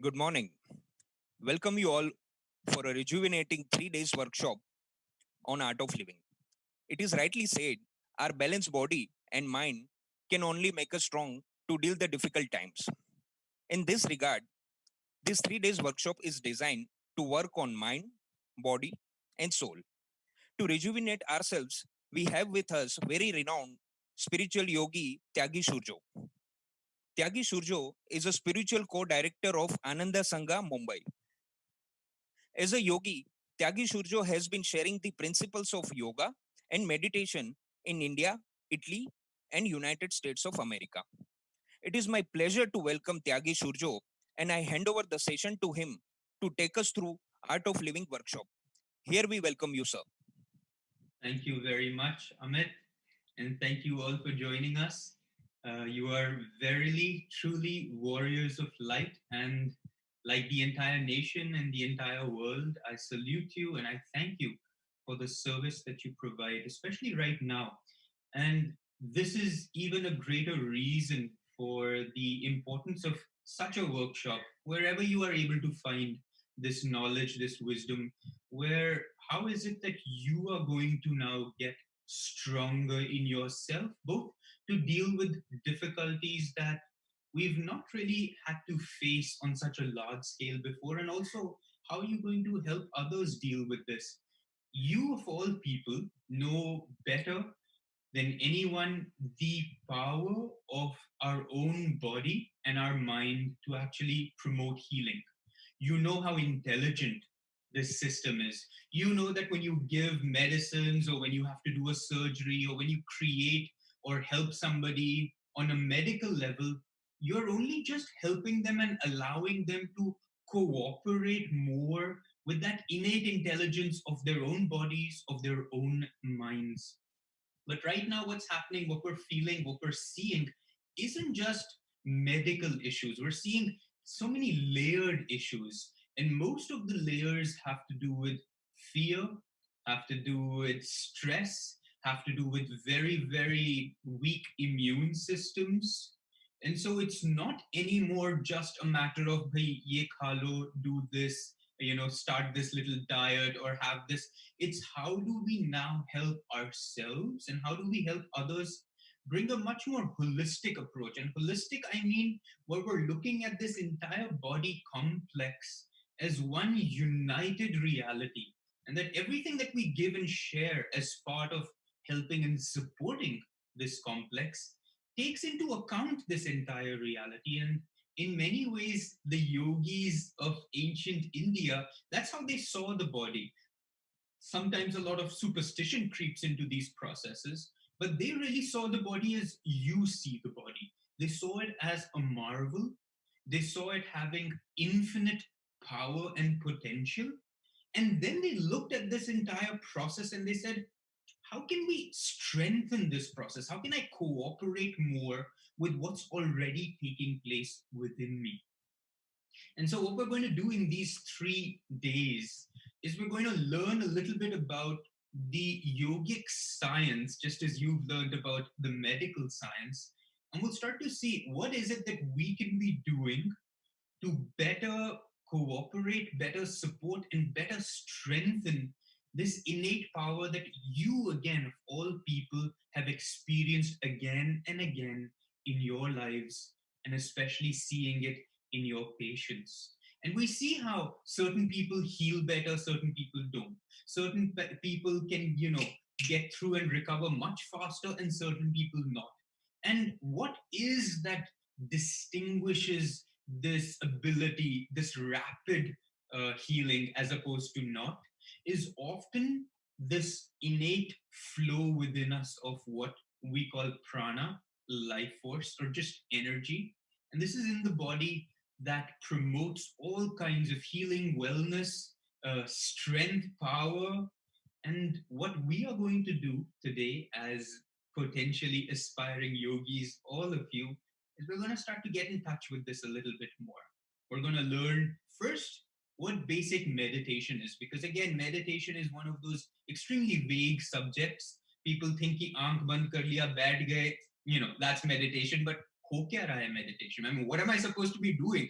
Good morning. Welcome you all for a rejuvenating 3 days workshop on art of living. It is rightly said, our balanced body and mind can only make us strong to deal the difficult times. In this regard, this 3 days workshop is designed to work on mind, body, and soul. To rejuvenate ourselves, we have with us very renowned spiritual yogi Tyagi Surjo. Tyagi Surjo is a spiritual co-director of Ananda Sangha, Mumbai. As a yogi, Tyagi Surjo has been sharing the principles of yoga and meditation in India, Italy, and United States of America. It is my pleasure to welcome Tyagi Surjo, and I hand over the session to him to take us through Art of Living workshop. Here we welcome you, sir. Thank you very much, Amit, and thank you all for joining us. You are verily, truly warriors of light, and like the entire nation and the entire world, I salute you and I thank you for the service that you provide, especially right now. And this is even a greater reason for the importance of such a workshop, wherever you are able to find this knowledge, this wisdom, where how is it that you are going to now get stronger in yourself, both to deal with difficulties that we've not really had to face on such a large scale before, and also how are you going to help others deal with this? You, of all people, know better than anyone the power of our own body and our mind to actually promote healing. You know how intelligent this system is. You know that when you give medicines or when you have to do a surgery or when you create or help somebody on a medical level, you're only just helping them and allowing them to cooperate more with that innate intelligence of their own bodies, of their own minds. But right now, what's happening, what we're feeling, what we're seeing isn't just medical issues. We're seeing so many layered issues. And most of the layers have to do with fear, have to do with stress, have to do with very, very weak immune systems. And so it's not anymore just a matter of, bhai, ye khalo, do this, start this little diet or have this. It's how do we now help ourselves and how do we help others bring a much more holistic approach. And holistic, I mean, where we're looking at this entire body complex as one united reality. And that everything that we give and share as part of helping and supporting this complex takes into account this entire reality. And in many ways, the yogis of ancient India, that's how they saw the body. Sometimes a lot of superstition creeps into these processes, but they really saw the body as you see the body. They saw it as a marvel. They saw it having infinite power and potential. And then they looked at this entire process and they said, how can we strengthen this process? How can I cooperate more with what's already taking place within me? And so, what we're going to do in these 3 days is we're going to learn a little bit about the yogic science, just as you've learned about the medical science. And we'll start to see what is it that we can be doing to better cooperate, better support, and better strengthen this innate power that you, again, of all people, have experienced again and again in your lives, and especially seeing it in your patients. And we see how certain people heal better, certain people don't. Certain people can, get through and recover much faster, and certain people not. And what is that distinguishes this ability, this rapid healing as opposed to not, is often this innate flow within us of what we call prana, life force, or just energy. And this is in the body that promotes all kinds of healing, wellness, strength, power. And what we are going to do today, as potentially aspiring yogis, all of you, is we're going to start to get in touch with this a little bit more. We're going to learn first what basic meditation is, because again, meditation is one of those extremely vague subjects. People think ki aankh band kar liya, baith gaye, that's meditation. But ho kya raha hai meditation? I mean, what am I supposed to be doing?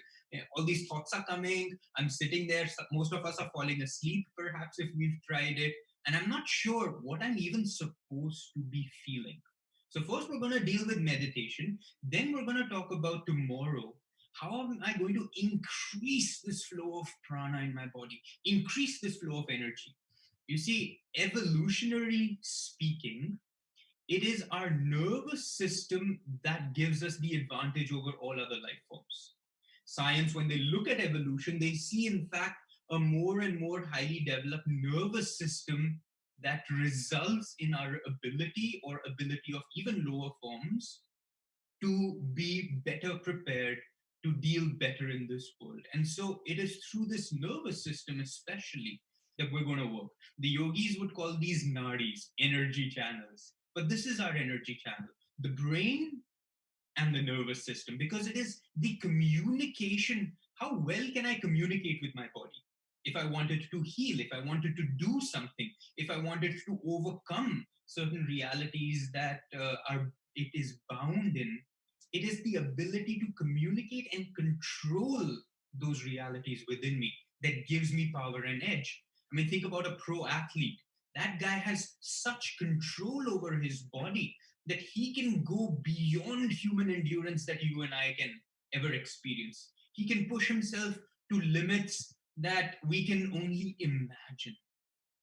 All these thoughts are coming. I'm sitting there. Most of us are falling asleep, perhaps, if we've tried it. And I'm not sure what I'm even supposed to be feeling. So, first, we're going to deal with meditation. Then, we're going to talk about tomorrow. How am I going to increase this flow of prana in my body, increase this flow of energy? You see, evolutionary speaking, it is our nervous system that gives us the advantage over all other life forms. Science, when they look at evolution, they see, in fact, a more and more highly developed nervous system that results in our ability or ability of even lower forms to be better prepared to deal better in this world. And so it is through this nervous system, especially, that we're going to work. The yogis would call these nadis, energy channels. But this is our energy channel. The brain and the nervous system, because it is the communication. How well can I communicate with my body? If I wanted to heal, if I wanted to do something, if I wanted to overcome certain realities that are it is bound in, it is the ability to communicate and control those realities within me that gives me power and edge. I mean, think about a pro athlete. That guy has such control over his body that he can go beyond human endurance that you and I can ever experience. He can push himself to limits that we can only imagine.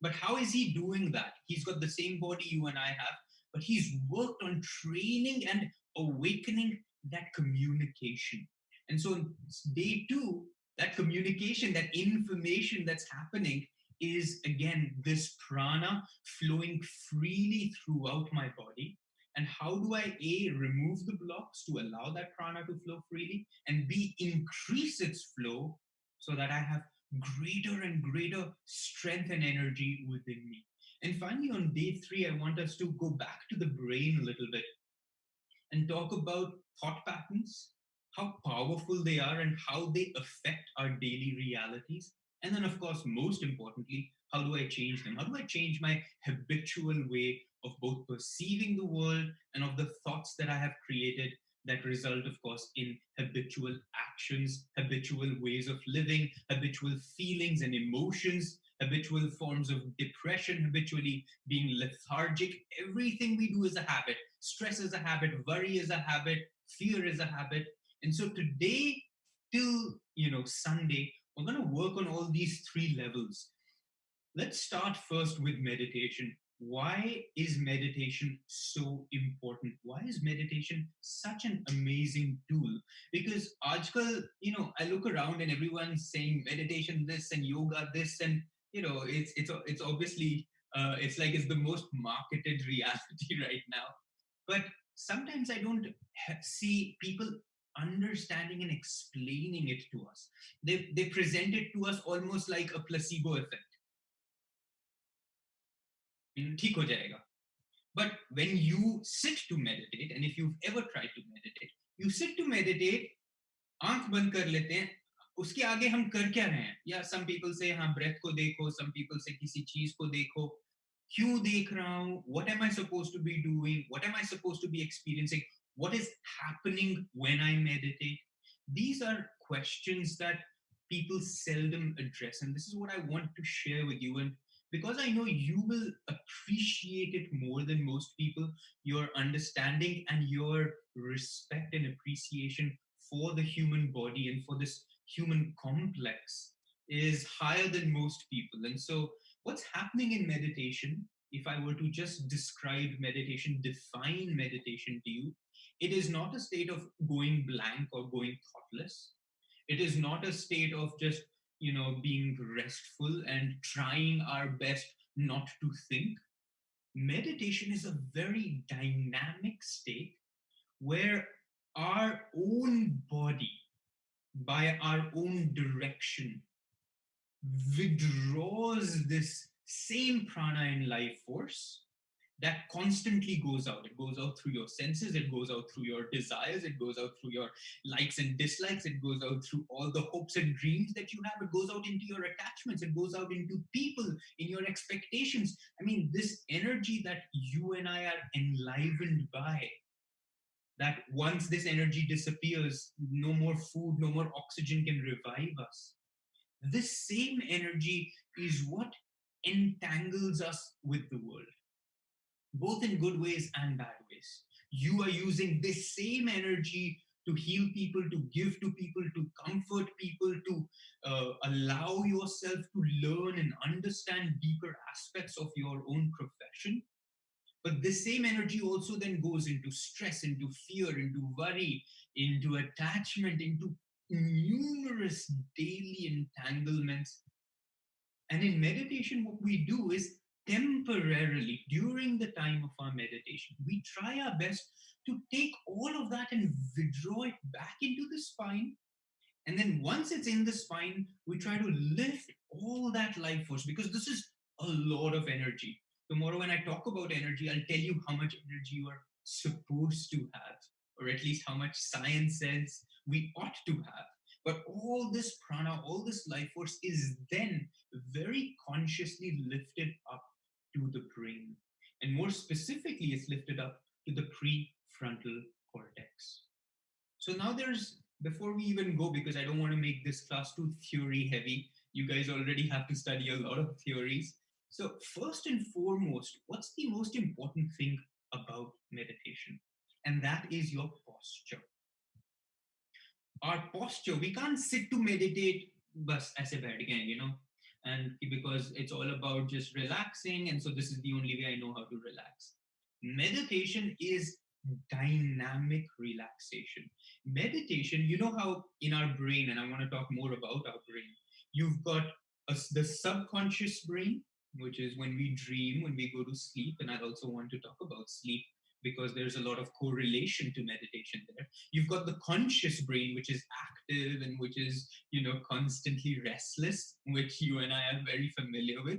But how is he doing that? He's got the same body you and I have, but he's worked on training and awakening that communication. And so, day two, that communication, that information that's happening is again this prana flowing freely throughout my body. And how do I A, remove the blocks to allow that prana to flow freely, and B, increase its flow so that I have greater and greater strength and energy within me. And finally, on day three, I want us to go back to the brain a little bit and talk about thought patterns, how powerful they are, and how they affect our daily realities. And then, of course, most importantly, how do I change them? How do I change my habitual way of both perceiving the world and of the thoughts that I have created that result, of course, in habitual actions, habitual ways of living, habitual feelings and emotions, habitual forms of depression, habitually being lethargic. Everything we do is a habit. Stress is a habit, worry is a habit, fear is a habit. And so today till Sunday, we're going to work on all these three levels. Let's start first with meditation. Why is meditation so important? Why is meditation such an amazing tool? Because aajkal, I look around and everyone's saying meditation this and yoga this, and it's obviously it's like it's the most marketed reality right now. But sometimes I don't see people understanding and explaining it to us. They present it to us almost like a placebo effect. ठीक हो जाएगा. But when you sit to meditate, and if you've ever tried to meditate, you sit to meditate, आंख बंद कर लेते हैं, उसके आगे हम कर क्या रहे हैं? या some people say हाँ breath को देखो, some people say किसी चीज को देखो. क्यों देख रहा हूँ? What am I supposed to be doing? What am I supposed to be experiencing? What is happening when I meditate? These are questions that people seldom address, and this is what I want to share with you. And because I know you will appreciate it more than most people, your understanding and your respect and appreciation for the human body and for this human complex is higher than most people. And so, what's happening in meditation, if I were to just describe meditation, define meditation to you, it is not a state of going blank or going thoughtless. It is not a state of just being restful and trying our best not to think. Meditation is a very dynamic state where our own body, by our own direction, withdraws this same prana and life force that constantly goes out. It goes out through your senses, it goes out through your desires, it goes out through your likes and dislikes, it goes out through all the hopes and dreams that you have, it goes out into your attachments, it goes out into people, in your expectations. I mean, this energy that you and I are enlivened by, that once this energy disappears, no more food, no more oxygen can revive us. This same energy is what entangles us with the world, both in good ways and bad ways. You are using this same energy to heal people, to give to people, to comfort people, to allow yourself to learn and understand deeper aspects of your own profession. But this same energy also then goes into stress, into fear, into worry, into attachment, into numerous daily entanglements. And in meditation, what we do is temporarily, during the time of our meditation, we try our best to take all of that and withdraw it back into the spine. And then once it's in the spine, we try to lift all that life force, because this is a lot of energy. Tomorrow, when I talk about energy, I'll tell you how much energy you are supposed to have, or at least how much science says we ought to have. But all this prana, all this life force is then very consciously lifted up to the brain. And more specifically, it's lifted up to the prefrontal cortex. So now before we even go, because I don't want to make this class too theory heavy, you guys already have to study a lot of theories. So, first and foremost, what's the most important thing about meditation? And that is your posture. Our posture, we can't sit to meditate bus as a bed again, and because it's all about just relaxing, and so this is the only way I know how to relax. Meditation is dynamic relaxation. Meditation, you know how in our brain, and I want to talk more about our brain, you've got the subconscious brain, which is when we dream, when we go to sleep, and I also want to talk about sleep because there's a lot of correlation to meditation there. You've got the conscious brain, which is active and which is, constantly restless, which you and I are very familiar with.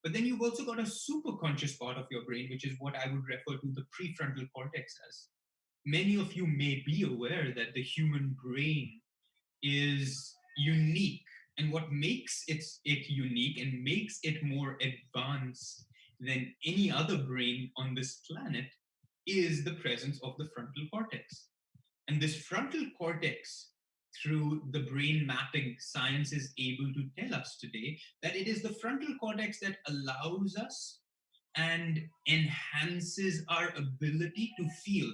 But then you've also got a super conscious part of your brain, which is what I would refer to the prefrontal cortex as. Many of you may be aware that the human brain is unique. And what makes it unique and makes it more advanced than any other brain on this planet is the presence of the frontal cortex. And this frontal cortex, through the brain mapping, science is able to tell us today that it is the frontal cortex that allows us and enhances our ability to feel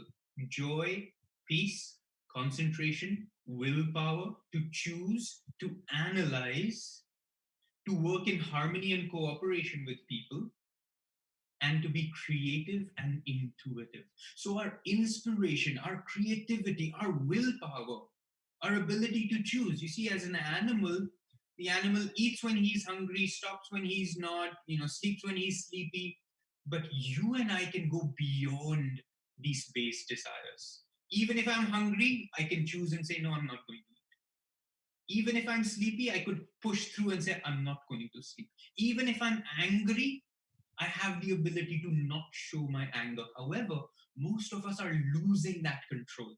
joy, peace, concentration, willpower, to choose, to analyze, to work in harmony and cooperation with people, and to be creative and intuitive. So, our inspiration, our creativity, our willpower, our ability to choose. You see, as an animal, the animal eats when he's hungry, stops when he's not, sleeps when he's sleepy. But you and I can go beyond these base desires. Even if I'm hungry, I can choose and say, no, I'm not going to eat. Even if I'm sleepy, I could push through and say, I'm not going to sleep. Even if I'm angry, I have the ability to not show my anger. However, most of us are losing that control.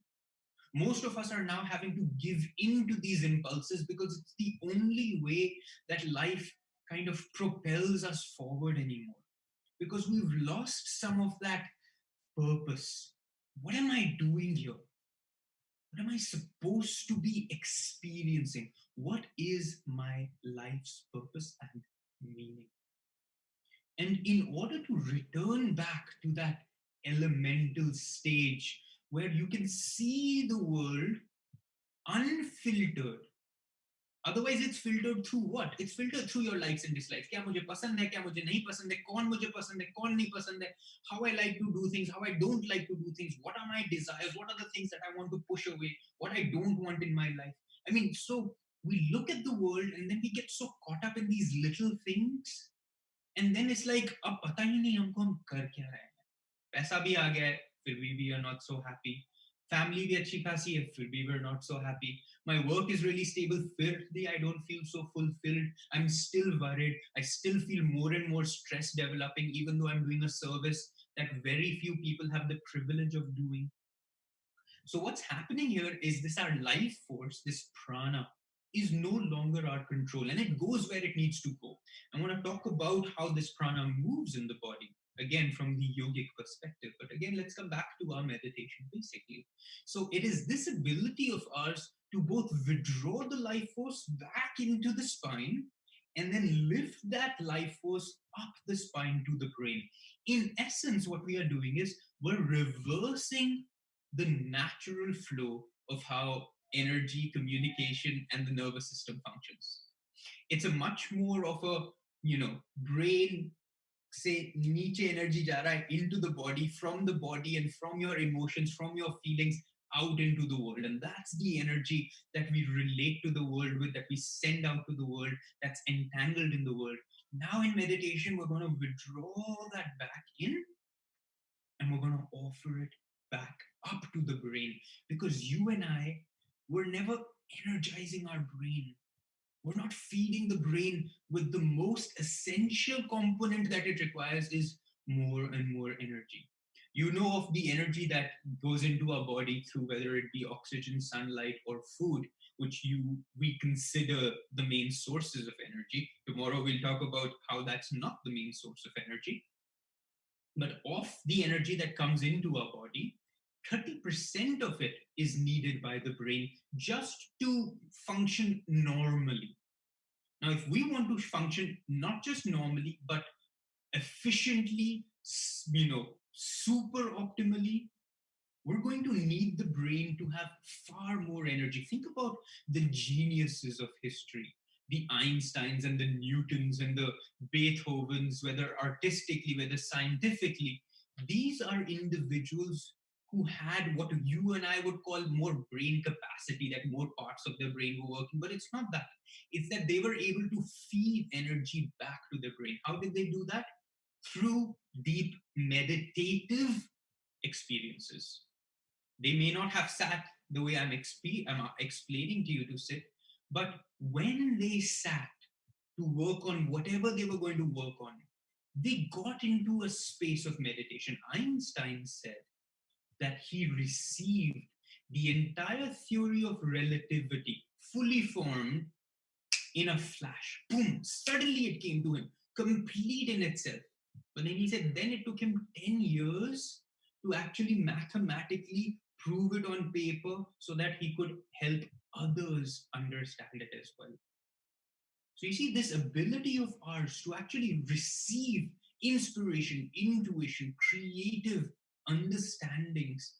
Most of us are now having to give in to these impulses because it's the only way that life kind of propels us forward anymore. Because we've lost some of that purpose. What am I doing here? What am I supposed to be experiencing? What is my life's purpose and meaning? And in order to return back to that elemental stage where you can see the world unfiltered, otherwise it's filtered through what? It's filtered through your likes and dislikes. क्या मुझे पसंद है, क्या मुझे नहीं पसंद है, कौन मुझे पसंद है, कौन नहीं पसंद है, how I like to do things, how I don't like to do things, what are my desires, what are the things that I want to push away, what I don't want in my life. I mean, so we look at the world and then we get so caught up in these little things, and then it's like अब पता ही नहीं हमको हम कर क्या रहे हैं. पैसा भी आ गया है, फिर भी we are not so happy. Family भी अच्छी खासी है, फिर भी we're not so happy. My work is really stable, फिर भी I don't feel so fulfilled. I'm still worried. I still feel more and more stress developing, even though I'm doing a service that very few people have the privilege of doing. So what's happening here is this our life force, this prana, is no longer our control, and it goes where it needs to go. I want to talk about how this prana moves in the body, again from the yogic perspective. But again, let's come back to our meditation basically. So it is this ability of ours to both withdraw the life force back into the spine and then lift that life force up the spine to the brain. In essence, what we are doing is we're reversing the natural flow of how energy, communication, and the nervous system functions. It's a much more of a, brain say niche energy ja raha hai into the body, from the body and from your emotions, from your feelings out into the world. And that's the energy that we relate to the world with, that we send out to the world, that's entangled in the world. Now in meditation, we're going to withdraw that back in, and we're going to offer it back up to the brain, because you and I were never energizing our brain. We're not feeding the brain with the most essential component that it requires, is more and more energy. You know of the energy that goes into our body through whether it be oxygen, sunlight, or food, which we consider the main sources of energy. Tomorrow we'll talk about how that's not the main source of energy. But of the energy that comes into our body, 30% of it is needed by the brain just to function normally. Now, if we want to function not just normally, but efficiently, super optimally, we're going to need the brain to have far more energy. Think about the geniuses of history, the Einsteins and the Newtons and the Beethovens, whether artistically, whether scientifically. These are individuals who had what you and I would call more brain capacity, that more parts of their brain were working, but it's not that. It's that they were able to feed energy back to their brain. How did they do that? Through deep meditative experiences. They may not have sat the way I'm explaining to you to sit, but when they sat to work on whatever they were going to work on, they got into a space of meditation. Einstein said that he received the entire theory of relativity fully formed in a flash. Boom! Suddenly it came to him, complete in itself. But then he said, then it took him 10 years to actually mathematically prove it on paper so that he could help others understand it as well. So you see, this ability of ours to actually receive inspiration, intuition, creative understandings,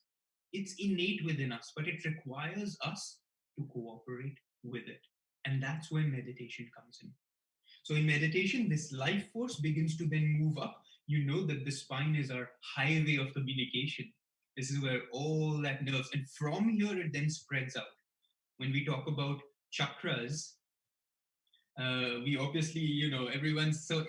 it's innate within us, but it requires us to cooperate with it. And that's where meditation comes in. So in meditation, this life force begins to then move up. You know that the spine is our highway of communication. This is where all that nerves, and from here it then spreads out. When we talk about chakras, we obviously, everyone's so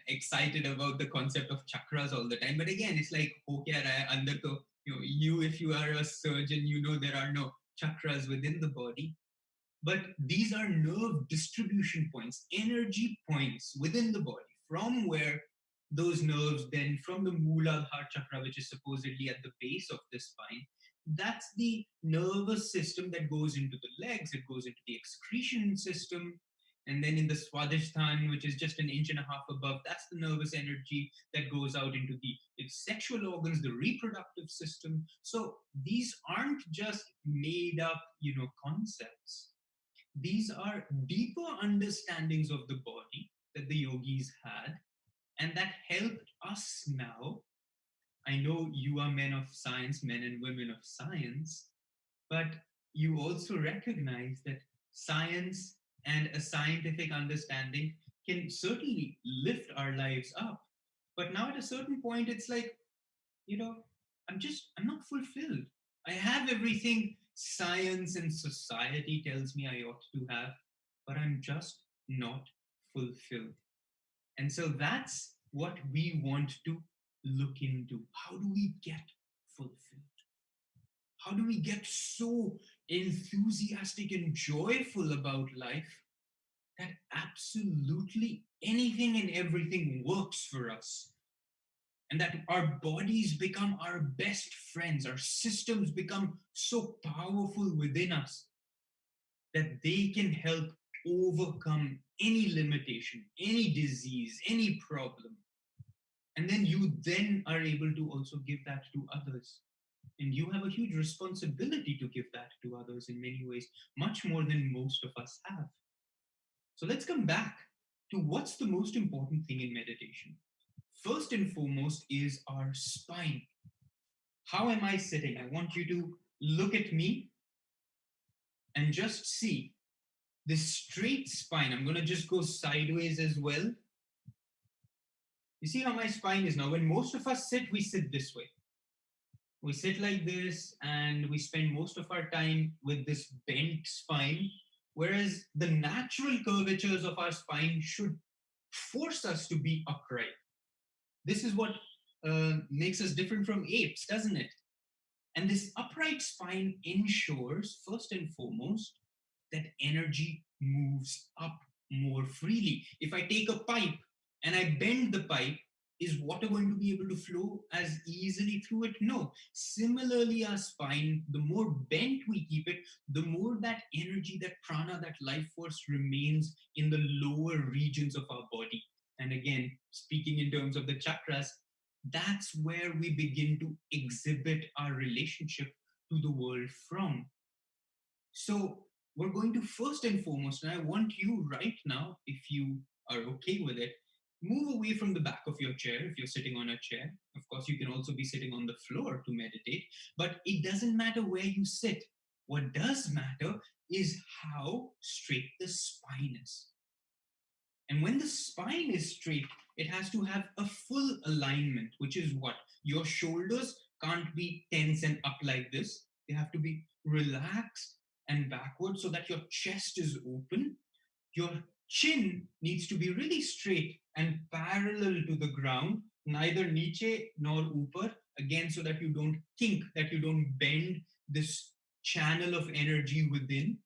excited about the concept of chakras all the time. But again, it's like, ho kya raha hai andar to, you, if you are a surgeon, there are no chakras within the body. But these are nerve distribution points, energy points within the body, from where those nerves then, from the Mooladhara chakra, which is supposedly at the base of the spine, that's the nervous system that goes into the legs, it goes into the excretion system. And then in the Swadhisthana, which is just an inch and a half above, that's the nervous energy that goes out into the sexual organs, the reproductive system. So these aren't just made up, concepts. These are deeper understandings of the body that the yogis had, and that helped us now. I know you are men of science, men and women of science, but you also recognize that science and a scientific understanding can certainly lift our lives up. But now at a certain point, it's like, you know, I'm not fulfilled. I have everything science and society tells me I ought to have, but I'm just not fulfilled. And so that's what we want to look into. How do we get fulfilled? How do we get so enthusiastic and joyful about life that absolutely anything and everything works for us? And that our bodies become our best friends, our systems become so powerful within us that they can help overcome any limitation, any disease, any problem. And then you then are able to also give that to others. And you have a huge responsibility to give that to others in many ways, much more than most of us have. So let's come back to what's the most important thing in meditation. First and foremost is our spine. How am I sitting? I want you to look at me and just see this straight spine. I'm going to just go sideways as well. You see how my spine is now? When most of us sit, we sit this way. We sit like this and we spend most of our time with this bent spine, whereas the natural curvatures of our spine should force us to be upright. This is what makes us different from apes, doesn't it? And this upright spine ensures, first and foremost, that energy moves up more freely. If I take a pipe and I bend the pipe, is water going to be able to flow as easily through it? No. Similarly, our spine, the more bent we keep it, the more that energy, that prana, that life force remains in the lower regions of our body. And again, speaking in terms of the chakras, that's where we begin to exhibit our relationship to the world from. So, we're going to first and foremost, and I want you right now, if you are okay with it, move away from the back of your chair if you're sitting on a chair. Of course, you can also be sitting on the floor to meditate, but it doesn't matter where you sit. What does matter is how straight the spine is. And when the spine is straight, it has to have a full alignment, which is what? Your shoulders can't be tense and up like this. They have to be relaxed and backward so that your chest is open. Your chin needs to be really straight and parallel to the ground, neither niche nor upar, again, so that you don't kink, that you don't bend this channel of energy within.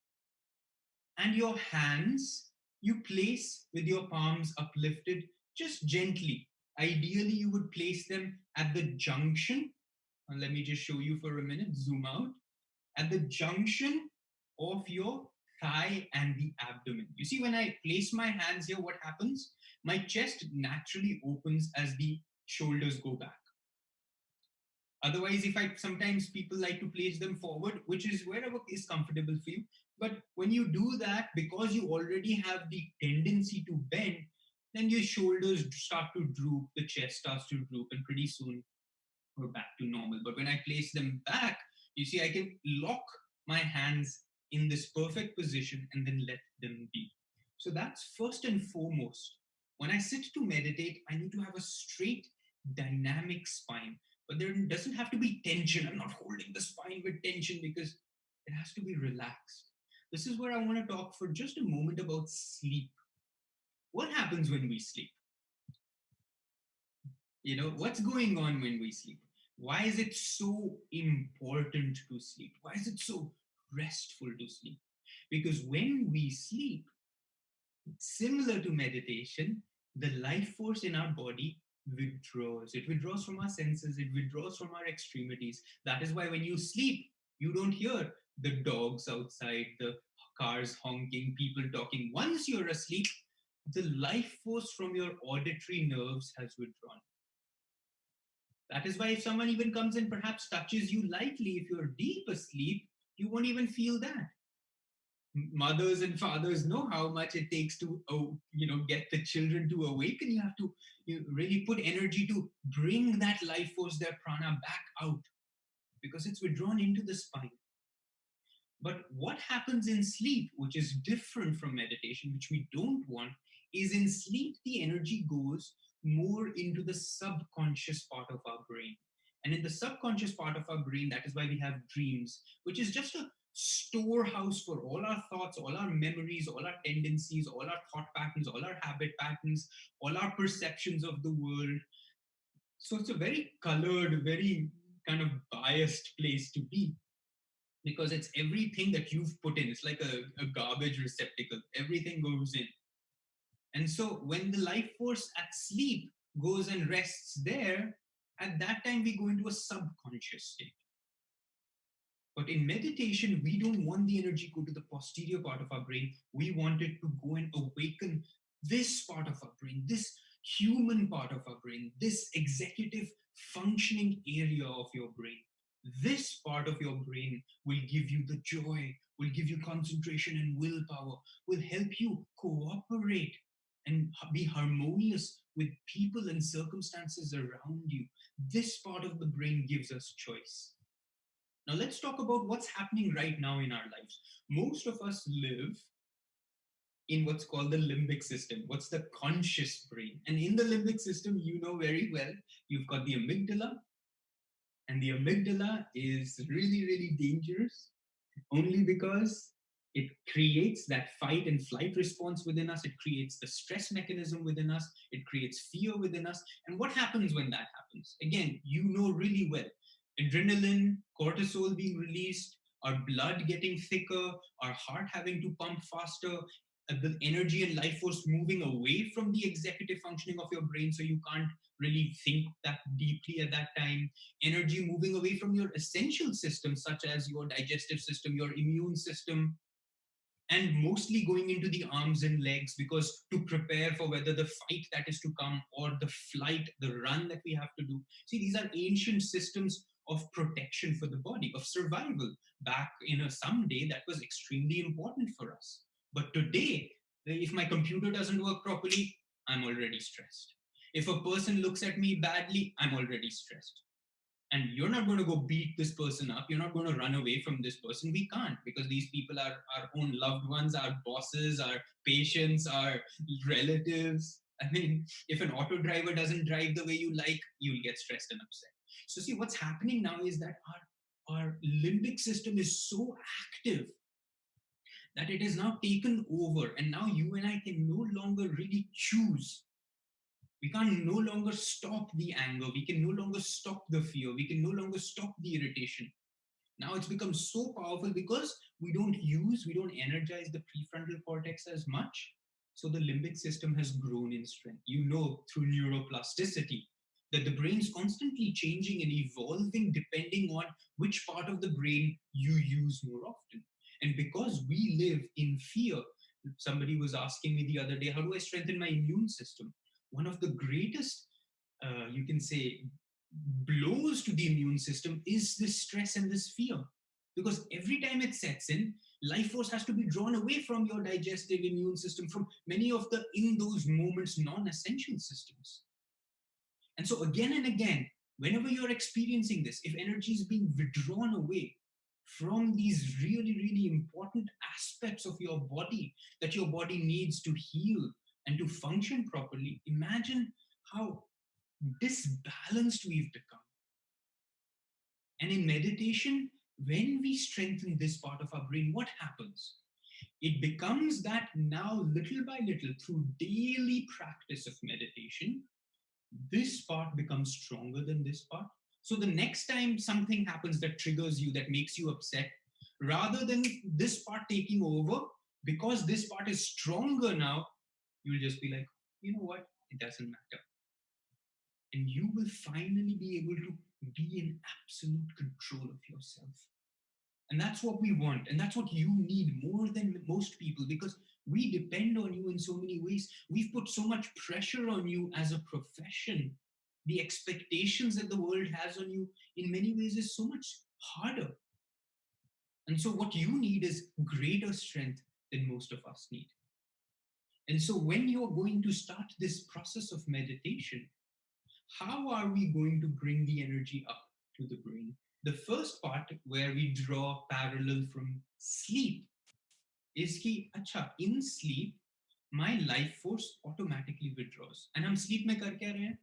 And your hands you place with your palms uplifted just gently. Ideally, you would place them at the junction. And let me just show you for a minute, zoom out. At the junction of your thigh and the abdomen. You see, when I place my hands here, what happens? My chest naturally opens as the shoulders go back. Otherwise, if I sometimes people like to place them forward, which is wherever is comfortable for you. But when you do that, because you already have the tendency to bend, then your shoulders start to droop, the chest starts to droop, and pretty soon we're back to normal. But when I place them back, you see, I can lock my hands in this perfect position and then let them be. So that's first and foremost. When I sit to meditate, I need to have a straight, dynamic spine. But there doesn't have to be tension. I'm not holding the spine with tension because it has to be relaxed. This is where I want to talk for just a moment about sleep. What happens when we sleep? What's going on when we sleep? Why is it so important to sleep? Why is it so restful to sleep? Because when we sleep, similar to meditation, the life force in our body withdraws. It withdraws from our senses, it withdraws from our extremities. That is why when you sleep, you don't hear the dogs outside, the cars honking, people talking. Once you're asleep, the life force from your auditory nerves has withdrawn. That is why if someone even comes and perhaps touches you lightly, if you're deep asleep, you won't even feel that. Mothers and fathers know how much it takes to get the children to awaken. You have to really put energy to bring that life force, their prana, back out because it's withdrawn into the spine. But what happens in sleep, which is different from meditation, which we don't want, is in sleep the energy goes more into the subconscious part of our brain. And in the subconscious part of our brain, that is why we have dreams, which is just a storehouse for all our thoughts, all our memories, all our tendencies, all our thought patterns, all our habit patterns, all our perceptions of the world. So it's a very colored, very kind of biased place to be because it's everything that you've put in. It's like a garbage receptacle, everything goes in. And so when the life force at sleep goes and rests there, at that time we go into a subconscious state. But in meditation, we don't want the energy to go to the posterior part of our brain. We want it to go and awaken this part of our brain, this human part of our brain, this executive functioning area of your brain. This part of your brain will give you the joy, will give you concentration and willpower, will help you cooperate and be harmonious with people and circumstances around you. This part of the brain gives us choice. Now, let's talk about what's happening right now in our lives. Most of us live in what's called the limbic system. What's the conscious brain? And in the limbic system, you know very well, you've got the amygdala, and the amygdala is really, really dangerous only because it creates that fight and flight response within us. It creates the stress mechanism within us. It creates fear within us. And what happens when that happens? Again, you know really well. Adrenaline, cortisol being released, our blood getting thicker, our heart having to pump faster, the energy and life force moving away from the executive functioning of your brain so you can't really think that deeply at that time, energy moving away from your essential systems such as your digestive system, your immune system, and mostly going into the arms and legs, because to prepare for whether the fight that is to come or the flight, the run that we have to do. See, these are ancient systems of protection for the body, of survival. Back in a someday, that was extremely important for us. But today, if my computer doesn't work properly, I'm already stressed. If a person looks at me badly, I'm already stressed. And you're not going to go beat this person up. You're not going to run away from this person. We can't, because these people are our own loved ones, our bosses, our patients, our relatives. I mean, if an auto driver doesn't drive the way you like, you'll get stressed and upset. So see, what's happening now is that our limbic system is so active that it is now taken over, and now you and I can no longer really choose. We can no longer stop the anger. We can no longer stop the fear. We can no longer stop the irritation. Now it's become so powerful because we don't energize the prefrontal cortex as much. So the limbic system has grown in strength. You know, through neuroplasticity, that the brain is constantly changing and evolving depending on which part of the brain you use more often. And because we live in fear, somebody was asking me the other day, how do I strengthen my immune system? One of the greatest, you can say, blows to the immune system is this stress and this fear. Because every time it sets in, life force has to be drawn away from your digestive immune system, from many of the, in those moments, non essential systems. And so, again and again, whenever you're experiencing this, if energy is being withdrawn away from these really, really important aspects of your body that your body needs to heal and to function properly, imagine how disbalanced we've become. And in meditation, when we strengthen this part of our brain, what happens? It becomes that now, little by little, through daily practice of meditation, this part becomes stronger than this part. So the next time something happens that triggers you, that makes you upset, rather than this part taking over, because this part is stronger now, you'll just be like, you know what? It doesn't matter. And you will finally be able to be in absolute control of yourself. And that's what we want. And that's what you need more than most people, because we depend on you in so many ways. We've put so much pressure on you as a profession. The expectations that the world has on you in many ways is so much harder. And so, what you need is greater strength than most of us need. And so, when you're going to start this process of meditation, how are we going to bring the energy up to the brain? The first part, where we draw parallel from sleep, is कि अच्छा, in sleep my life force automatically withdraws. And हम sleep में कर क्या रहे हैं?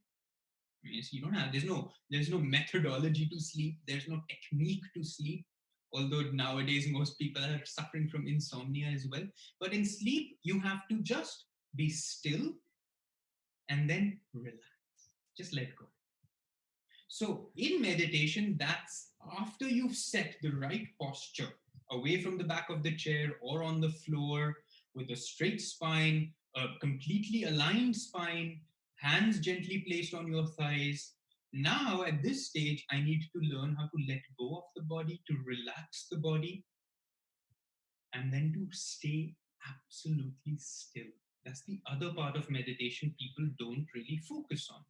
Means you don't have, there's no methodology to sleep, there's no technique to sleep, although nowadays most people are suffering from insomnia as well. But in sleep you have to just be still and then relax, just let go. So, in meditation, that's after you've set the right posture, away from the back of the chair or on the floor, with a straight spine, a completely aligned spine, hands gently placed on your thighs. Now, at this stage, I need to learn how to let go of the body, to relax the body, and then to stay absolutely still. That's the other part of meditation people don't really focus on.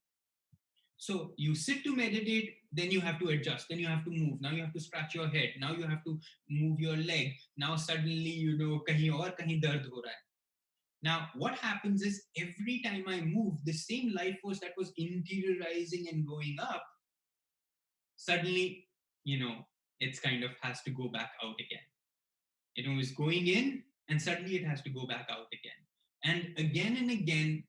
So you sit to meditate, then you have to adjust, then you have to move. Now you have to scratch your head. Now you have to move your leg. Now suddenly kahin aur kahin dard ho raha hai. Now what happens is every time I move, the same life force that was interiorizing and going up, suddenly, it's kind of has to go back out again. It was going in and suddenly it has to go back out again. And again,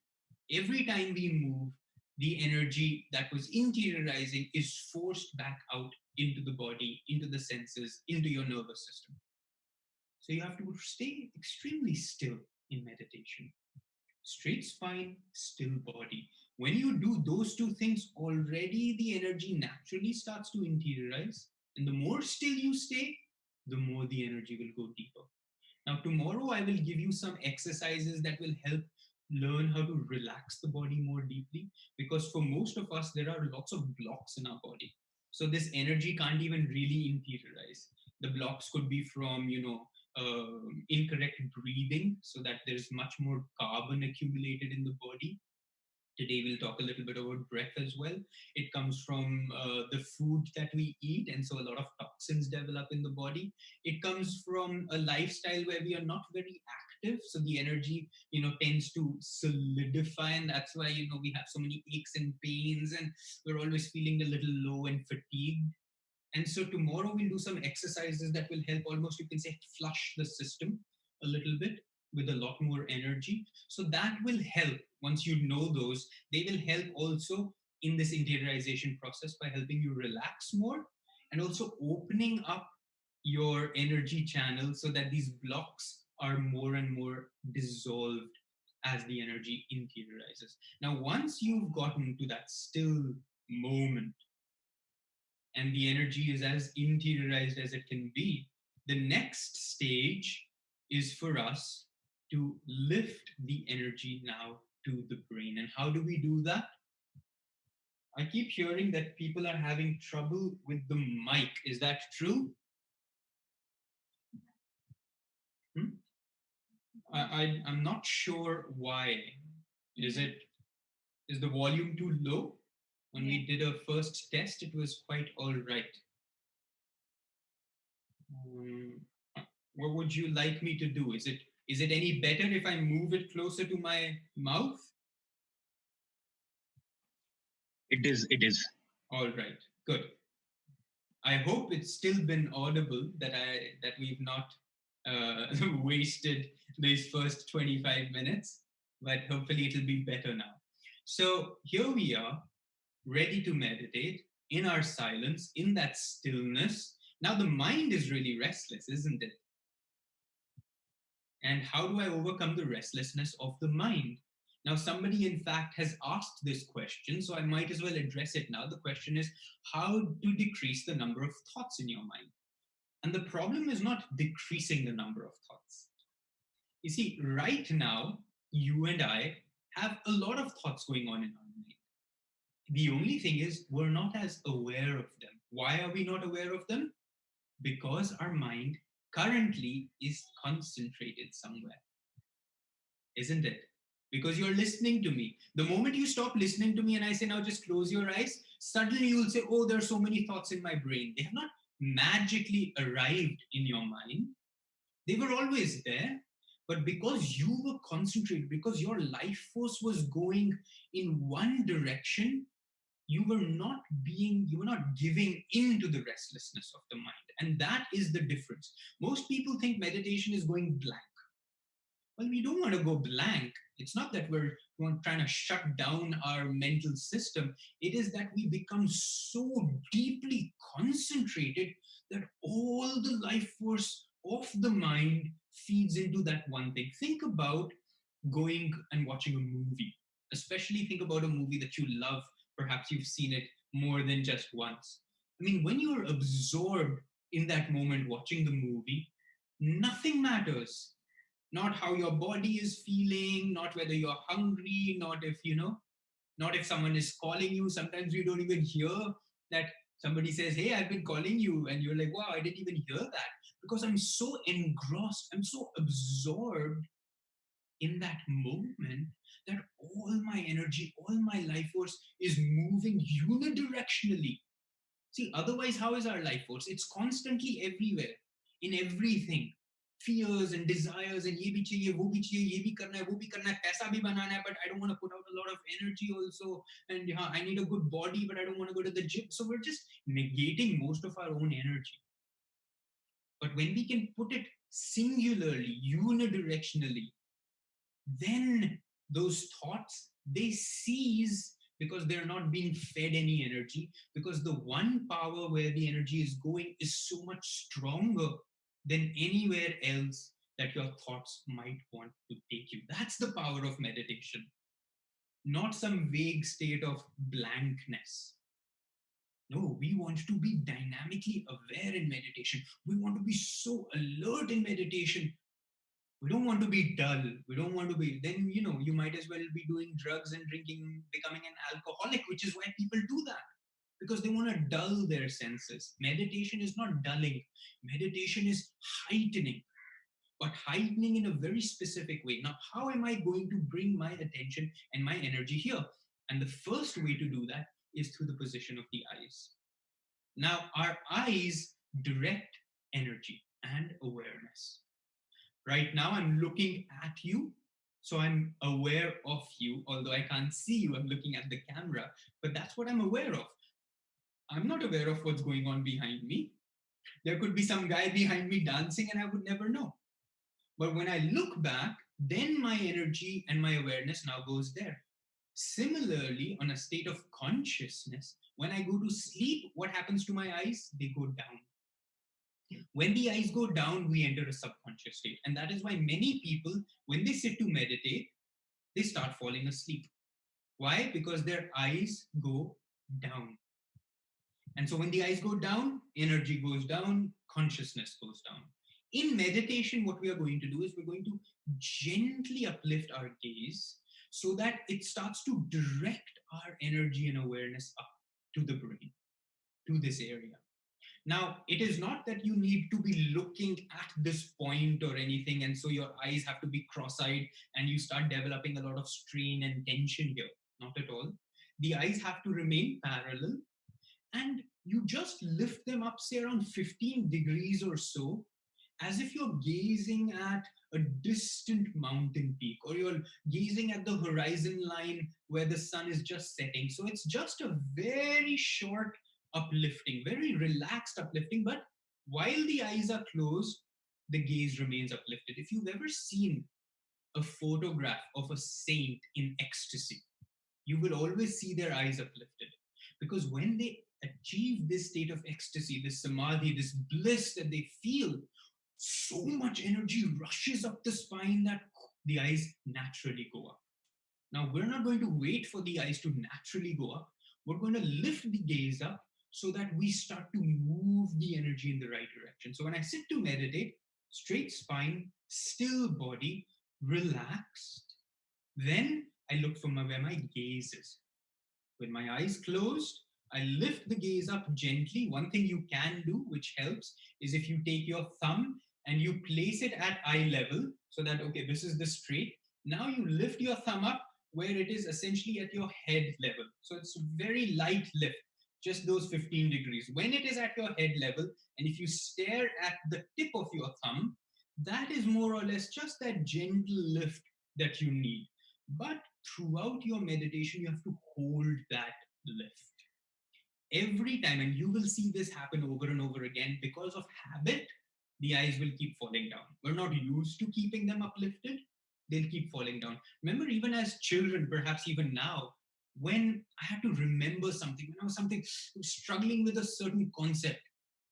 every time we move, the energy that was interiorizing is forced back out into the body, into the senses, into your nervous system. So you have to stay extremely still in meditation. Straight spine, still body. When you do those two things, already the energy naturally starts to interiorize. And the more still you stay, the more the energy will go deeper. Now, tomorrow I will give you some exercises that will help learn how to relax the body more deeply, because for most of us, there are lots of blocks in our body. So, this energy can't even really interiorize. The blocks could be from, incorrect breathing, so that there's much more carbon accumulated in the body. Today, we'll talk a little bit about breath as well. It comes from the food that we eat, and so a lot of toxins develop in the body. It comes from a lifestyle where we are not very active, so the energy, tends to solidify, and that's why, we have so many aches and pains, and we're always feeling a little low and fatigued. And so tomorrow we'll do some exercises that will help almost, you can say, flush the system a little bit with a lot more energy. So that will help. Once you know those, they will help also in this interiorization process by helping you relax more and also opening up your energy channel so that these blocks are more and more dissolved as the energy interiorizes. Now, once you've gotten to that still moment, and the energy is as interiorized as it can be, the next stage is for us to lift the energy now to the brain. And how do we do that? I keep hearing that people are having trouble with the mic. Is that true? Hmm? I'm not sure why. Is it is the volume too low? When we did a first test, it was quite all right. Um, what would you like me to do? Is it any better if I move it closer to my mouth? It is. All right, good. I hope it's still been audible, that we've not wasted these first 25 minutes, but hopefully it'll be better now. So here we are, ready to meditate in our silence, in that stillness. Now the mind is really restless, isn't it? And how do I overcome the restlessness of the mind? Now, somebody in fact has asked this question, so I might as well address it now. The question is how to decrease the number of thoughts in your mind. And the problem is not decreasing the number of thoughts. You see, right now, you and I have a lot of thoughts going on in our mind. The only thing is, we're not as aware of them. Why are we not aware of them? Because our mind currently is concentrated somewhere, isn't it? Because you're listening to me. The moment you stop listening to me and I say, now just close your eyes, suddenly you'll say, oh, there are so many thoughts in my brain. They have not magically arrived in your mind, they were always there. But because you were concentrated, because your life force was going in one direction, you were not giving in to the restlessness of the mind. And that is the difference. Most people think meditation is going blank. Well, we don't want to go blank. It's not that we're trying to shut down our mental system. It is that we become so deeply concentrated that all the life force of the mind feeds into that one thing. Think about going and watching a movie, especially think about a movie that you love. Perhaps you've seen it more than just once. I mean, when you're absorbed in that moment watching the movie, nothing matters. Not how your body is feeling, not whether you're hungry, not if someone is calling you. Sometimes you don't even hear that somebody says, hey, I've been calling you, and you're like, wow, I didn't even hear that, because I'm so engrossed, I'm so absorbed in that moment that all my energy, all my life force is moving unidirectionally. See, otherwise, how is our life force? It's constantly everywhere, in everything. Fears and desires and ye bhi chahiye, wo bhi chahiye, ye bhi karna hai, wo bhi karna hai, paisa bhi banana hai, but I don't want to put out a lot of energy also. And yeah, I need a good body, but I don't want to go to the gym. So we're just negating most of our own energy. But when we can put it singularly, unidirectionally, then those thoughts, they cease because they're not being fed any energy, because the one power where the energy is going is so much stronger than anywhere else that your thoughts might want to take you. That's the power of meditation, not some vague state of blankness. No, we want to be dynamically aware in meditation. We want to be so alert in meditation. We don't want to be dull. We don't want to be, then, you might as well be doing drugs and drinking, becoming an alcoholic, which is why people do that, because they want to dull their senses. Meditation is not dulling, meditation is heightening, but heightening in a very specific way. Now, how am I going to bring my attention and my energy here? And the first way to do that is through the position of the eyes. Now, our eyes direct energy and awareness. Right now, I'm looking at you, so I'm aware of you. Although I can't see you, I'm looking at the camera, but that's what I'm aware of. I'm not aware of what's going on behind me. There could be some guy behind me dancing, and I would never know. But when I look back, then my energy and my awareness now goes there. Similarly, on a state of consciousness, when I go to sleep, what happens to my eyes? They go down. When the eyes go down, we enter a subconscious state. And that is why many people, when they sit to meditate, they start falling asleep. Why? Because their eyes go down. And so when the eyes go down, energy goes down, consciousness goes down. In meditation, what we are going to do is we're going to gently uplift our gaze so that it starts to direct our energy and awareness up to the brain, to this area. Now, it is not that you need to be looking at this point or anything, and so your eyes have to be cross eyed and you start developing a lot of strain and tension here. Not at all. The eyes have to remain parallel, and you just lift them up, say around 15 degrees or so, as if you're gazing at a distant mountain peak, or you're gazing at the horizon line where the sun is just setting. So it's just a very short uplifting, very relaxed uplifting, but while the eyes are closed, the gaze remains uplifted. If you've ever seen a photograph of a saint in ecstasy, you will always see their eyes uplifted. Because when they achieve this state of ecstasy, this samadhi, this bliss that they feel, so much energy rushes up the spine that the eyes naturally go up. Now, we're not going to wait for the eyes to naturally go up. We're going to lift the gaze up so that we start to move the energy in the right direction. So when I sit to meditate, straight spine, still body, relaxed, then I look for where my gaze is. With my eyes closed, I lift the gaze up gently. One thing you can do, which helps, is if you take your thumb and you place it at eye level so that, okay, this is the straight. Now you lift your thumb up where it is essentially at your head level. So it's a very light lift, just those 15 degrees. When it is at your head level, and if you stare at the tip of your thumb, that is more or less just that gentle lift that you need. But throughout your meditation, you have to hold that lift. Every time, and you will see this happen over and over again, because of habit, the eyes will keep falling down. We're not used to keeping them uplifted, they'll keep falling down. Remember, even as children, perhaps even now, when I had to remember something, when I was struggling with a certain concept,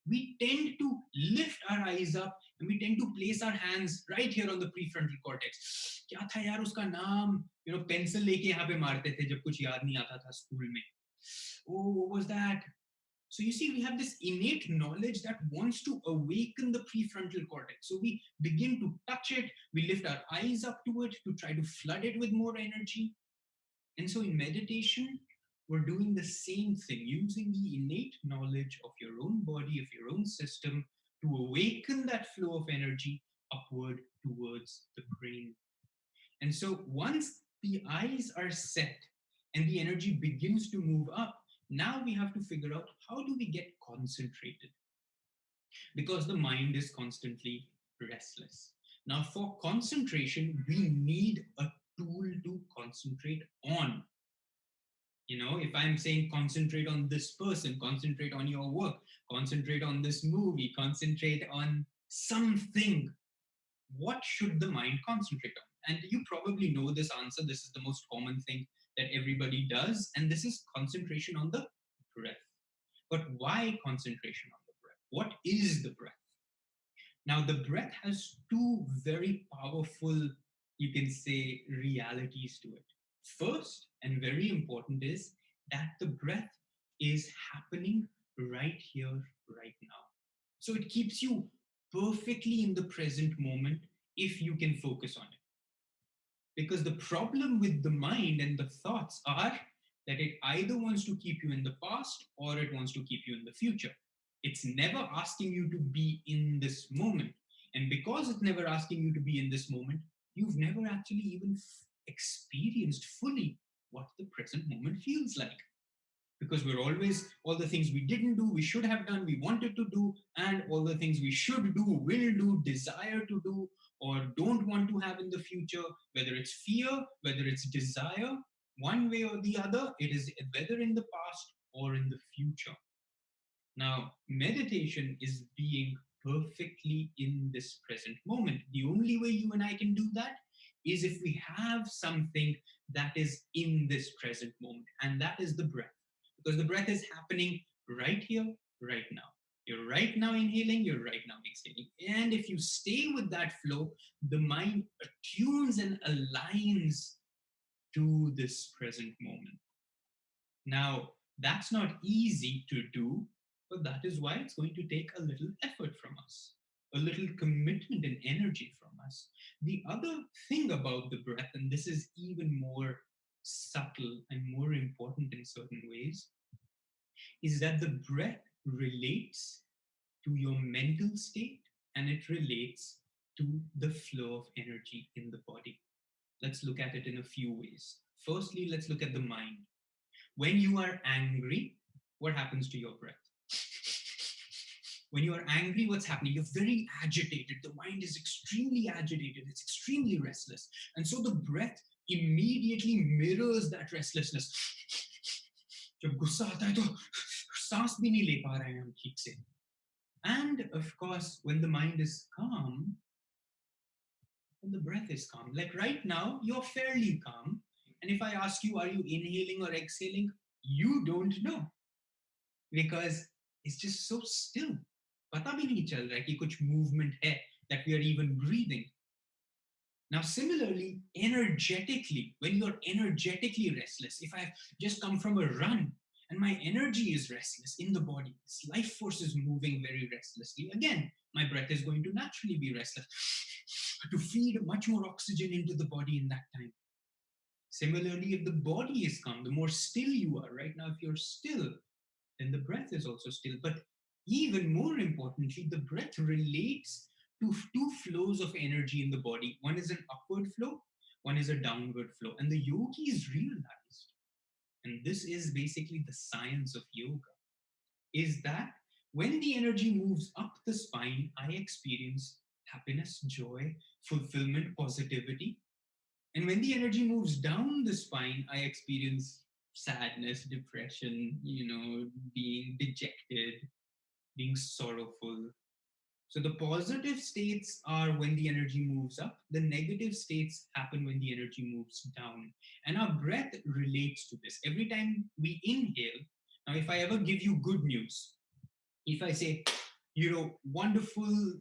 we tend to lift our eyes up and we tend to place our hands right here on the prefrontal cortex. क्या था यार उसका नाम? Pencil लेके यहाँ पे मारते थे जब कुछ याद नहीं आता था स्कूल में. Oh, what was that? So you see, we have this innate knowledge that wants to awaken the prefrontal cortex. So we begin to touch it, we lift our eyes up to it to try to flood it with more energy. And so in meditation, we're doing the same thing, using the innate knowledge of your own body, of your own system, to awaken that flow of energy upward towards the brain. And so once the eyes are set and the energy begins to move up, now we have to figure out how do we get concentrated, because the mind is constantly restless. Now, for concentration, we need a tool to concentrate on. If I'm saying concentrate on this person, concentrate on your work, concentrate on this movie, concentrate on something, what should the mind concentrate on? And you probably know this answer. This is the most common thing that everybody does, and this is concentration on the breath. But why concentration on the breath? What is the breath? Now, the breath has two very powerful, you can say, realities to it. First, and very important, is that the breath is happening right here, right now. So it keeps you perfectly in the present moment if you can focus on it. Because the problem with the mind and the thoughts are that it either wants to keep you in the past or it wants to keep you in the future. It's never asking you to be in this moment. And because it's never asking you to be in this moment, you've never actually even experienced fully what the present moment feels like. Because we're always, all the things we didn't do, we should have done, we wanted to do, and all the things we should do, will do, desire to do, or don't want to have in the future, whether it's fear, whether it's desire, one way or the other, it is whether in the past or in the future. Now, meditation is being perfectly in this present moment. The only way you and I can do that is if we have something that is in this present moment, and that is the breath. Because the breath is happening right here, right now. You're right now inhaling, you're right now exhaling. And if you stay with that flow, the mind attunes and aligns to this present moment. Now, that's not easy to do, but that is why it's going to take a little effort from us, a little commitment and energy from us. The other thing about the breath, and this is even more subtle and more important in certain ways, is that the breath relates to your mental state and it relates to the flow of energy in the body. Let's look at it in a few ways. Firstly, let's look at the mind. When you are angry, what happens to your breath? When you are angry, what's happening? You're very agitated. The mind is extremely agitated. It's extremely restless. And so the breath immediately mirrors that restlessness. जब गुस्सा आता है तो सांस भी नहीं ले पा रहे हैं हम ठीक से. And of course, when the mind is calm, when the breath is calm, like right now, you're fairly calm. And if I ask you, are you inhaling or exhaling? You don't know. Because it's just so still. पता भी नहीं चल रहा कि कुछ movement है, that we are even breathing. Now, similarly, energetically, when you're energetically restless, if I've just come from a run and my energy is restless in the body, this life force is moving very restlessly, again, my breath is going to naturally be restless to feed much more oxygen into the body in that time. Similarly, if the body is calm, the more still you are. Right now, if you're still, then the breath is also still. But even more importantly, the breath relates to two flows of energy in the body. One is an upward flow, one is a downward flow. And the yogis realized, and this is basically the science of yoga, is that when the energy moves up the spine, I experience happiness, joy, fulfillment, positivity. And when the energy moves down the spine, I experience sadness, depression, being dejected, being sorrowful. So the positive states are when the energy moves up, the negative states happen when the energy moves down. And our breath relates to this. Every time we inhale, now if I ever give you good news, if I say, wonderful,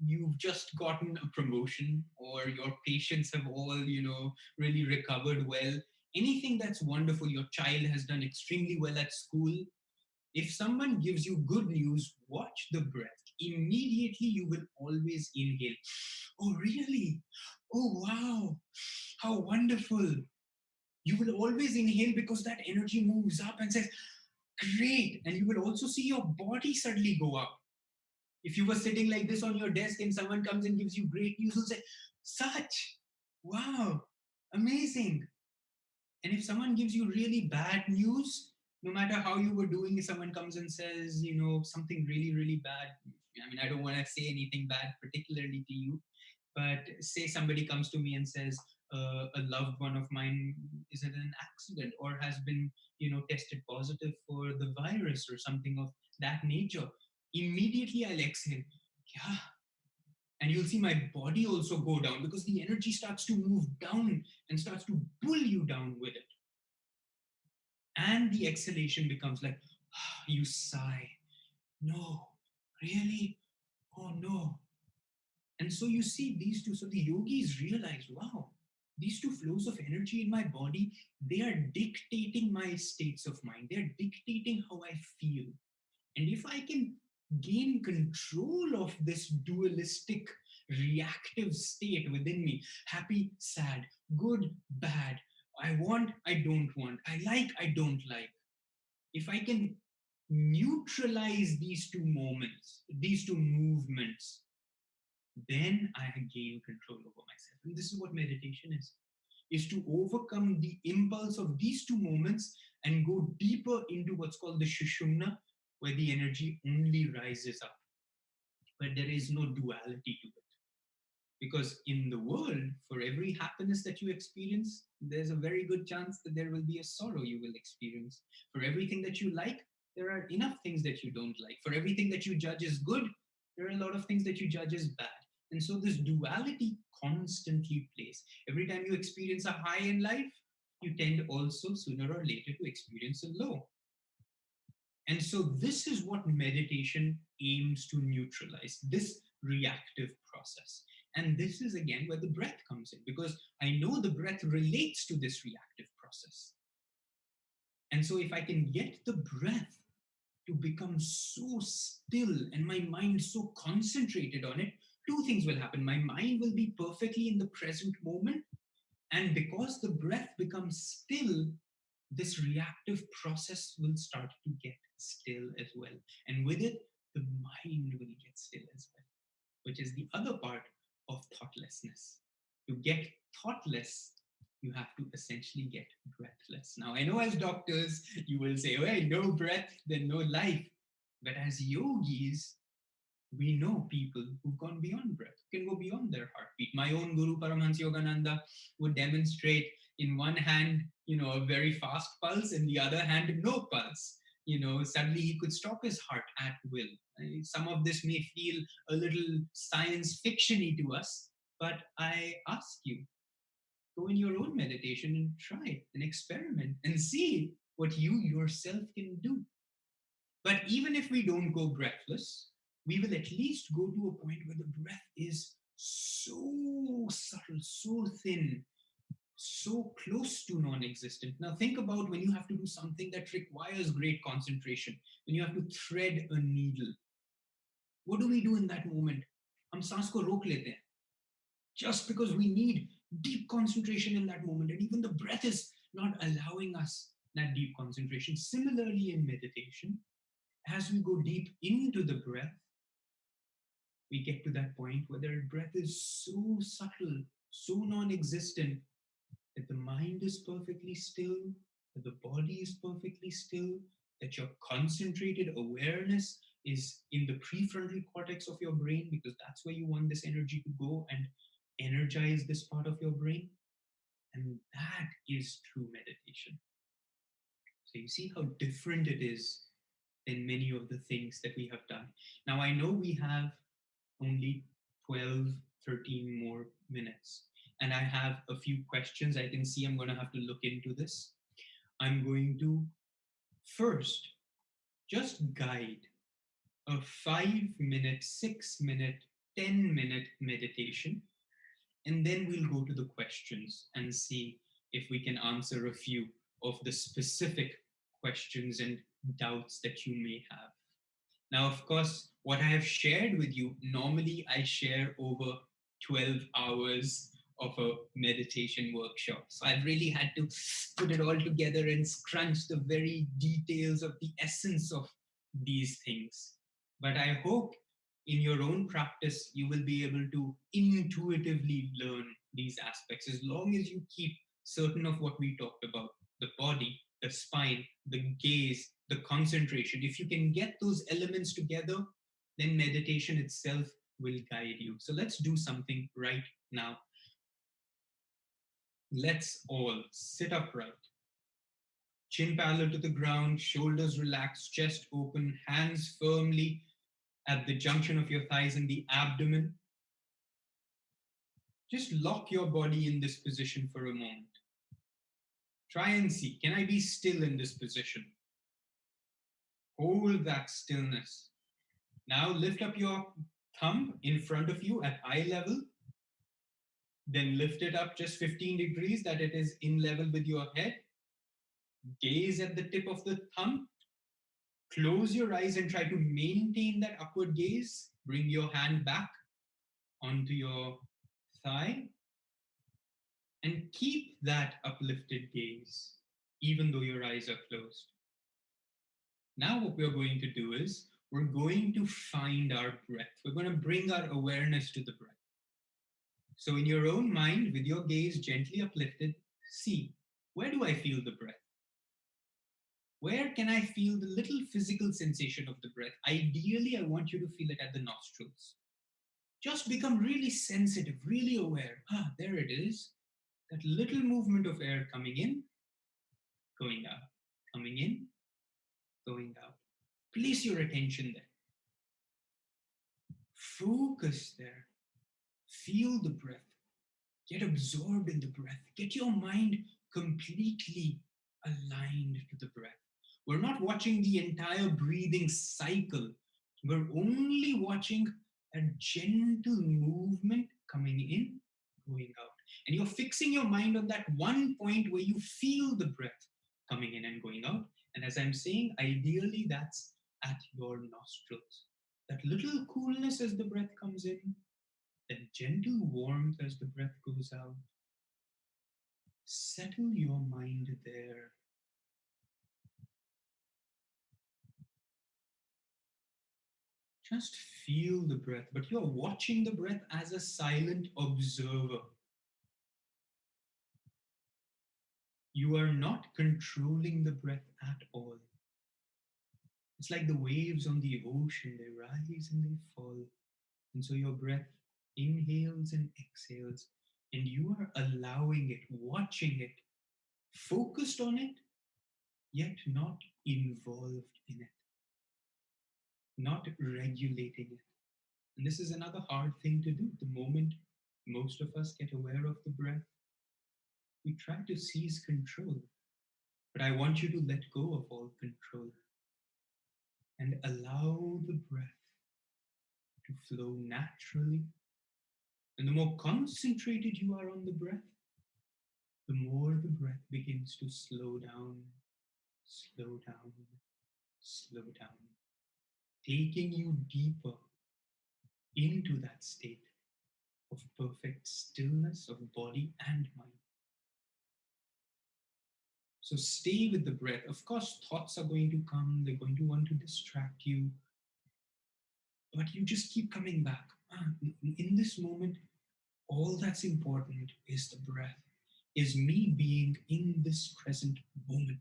you've just gotten a promotion, or your patients have all, really recovered well, anything that's wonderful, your child has done extremely well at school, if someone gives you good news, watch the breath. Immediately you will always inhale. Oh, really? Oh, wow. How wonderful. You will always inhale because that energy moves up and says, great. And you will also see your body suddenly go up. If you were sitting like this on your desk and someone comes and gives you great news, you'll say, such, wow, Amazing. And if someone gives you really bad news, no matter how you were doing, if someone comes and says, something really, really bad, I mean, I don't want to say anything bad particularly to you, but say somebody comes to me and says, a loved one of mine is in an accident or has been, tested positive for the virus or something of that nature. Immediately I'll exhale. Yeah. And you'll see my body also go down because the energy starts to move down and starts to pull you down with it. And the exhalation becomes like, you sigh. No, really? Oh no. And so you see these two. So the yogis realize, wow, these two flows of energy in my body, they are dictating my states of mind. They're dictating how I feel. And if I can gain control of this dualistic reactive state within me, happy, sad, good, bad, I want, I don't want, I like, I don't like, if I can neutralize these two moments, these two movements, then I gain control over myself. And this is what meditation is to overcome the impulse of these two moments and go deeper into what's called the Shushumna, where the energy only rises up, where there is no duality to it. Because in the world, for every happiness that you experience, there's a very good chance that there will be a sorrow you will experience. For everything that you like, there are enough things that you don't like. For everything that you judge as good, there are a lot of things that you judge as bad. And so this duality constantly plays. Every time you experience a high in life, you tend also sooner or later to experience a low. And so this is what meditation aims to neutralize, this reactive process. And this is again where the breath comes in, because I know the breath relates to this reactive process. And so if I can get the breath to become so still and my mind so concentrated on it, two things will happen. My mind will be perfectly in the present moment. And because the breath becomes still, this reactive process will start to get still as well. And with it, the mind will get still as well, which is the other part of thoughtlessness. To get thoughtless, you have to essentially get breathless. Now, I know as doctors, you will say, well, no breath, then no life. But as yogis, we know people who've gone beyond breath, who can go beyond their heartbeat. My own Guru Paramahansa Yogananda would demonstrate in one hand, a very fast pulse, in the other hand, no pulse. Suddenly he could stop his heart at will. Some of this may feel a little science fiction-y to us, but I ask you, go in your own meditation and try and experiment and see what you yourself can do. But even if we don't go breathless, we will at least go to a point where the breath is so subtle, so thin, so close to non existent. Now, think about when you have to do something that requires great concentration, when you have to thread a needle. What do we do in that moment? हम सांस को रोक लेते हैं. Just because we need deep concentration in that moment, and even the breath is not allowing us that deep concentration. Similarly, in meditation, as we go deep into the breath, we get to that point where the breath is so subtle, so non existent, that the mind is perfectly still, that the body is perfectly still, that your concentrated awareness is in the prefrontal cortex of your brain, because that's where you want this energy to go and energize this part of your brain. And that is true meditation. So you see how different it is than many of the things that we have done. Now, I know we have only 12, 13 more minutes. And I have a few questions. I can see I'm going to have to look into this. I'm going to first just guide a 5-minute, 6-minute, 10-minute meditation. And then we'll go to the questions and see if we can answer a few of the specific questions and doubts that you may have. Now, of course, what I have shared with you, normally I share over 12 hours of a meditation workshop. So I've really had to put it all together and scrunch the very details of the essence of these things. But I hope in your own practice, you will be able to intuitively learn these aspects as long as you keep certain of what we talked about, the body, the spine, the gaze, the concentration, if you can get those elements together, then meditation itself will guide you. So let's do something right now. Let's all sit upright, chin parallel to the ground, shoulders relaxed, chest open, hands firmly at the junction of your thighs and the abdomen. Just lock your body in this position for a moment. Try and see, can I be still in this position? Hold that stillness. Now lift up your thumb in front of you at eye level. Then lift it up just 15 degrees that it is in level with your head. Gaze at the tip of the thumb. Close your eyes and try to maintain that upward gaze. Bring your hand back onto your thigh and keep that uplifted gaze, even though your eyes are closed. Now, what we're going to do is we're going to find our breath. We're going to bring our awareness to the breath. So, in your own mind, with your gaze gently uplifted, see, where do I feel the breath? Where can I feel the little physical sensation of the breath? Ideally, I want you to feel it at the nostrils. Just become really sensitive, really aware. There it is. That little movement of air coming in, going out, coming in, going out. Place your attention there. Focus there. Feel the breath. Get absorbed in the breath. Get your mind completely aligned to the breath. We're not watching the entire breathing cycle. We're only watching a gentle movement coming in, going out. And you're fixing your mind on that one point where you feel the breath coming in and going out. And as I'm saying, ideally that's at your nostrils. That little coolness as the breath comes in, that gentle warmth as the breath goes out. Settle your mind there. Just feel the breath, but you're watching the breath as a silent observer. You are not controlling the breath at all. It's like the waves on the ocean, they rise and they fall. And so your breath inhales and exhales, and you are allowing it, watching it, focused on it, yet not involved in it, not regulating it. And this is another hard thing to do. The moment most of us get aware of the breath, we try to seize control. But I want you to let go of all control and allow the breath to flow naturally. And the more concentrated you are on the breath, the more the breath begins to slow down, slow down, slow down, taking you deeper into that state of perfect stillness of body and mind. So stay with the breath. Of course, thoughts are going to come, they're going to want to distract you, but you just keep coming back. In this moment, all that's important is the breath, is me being in this present moment.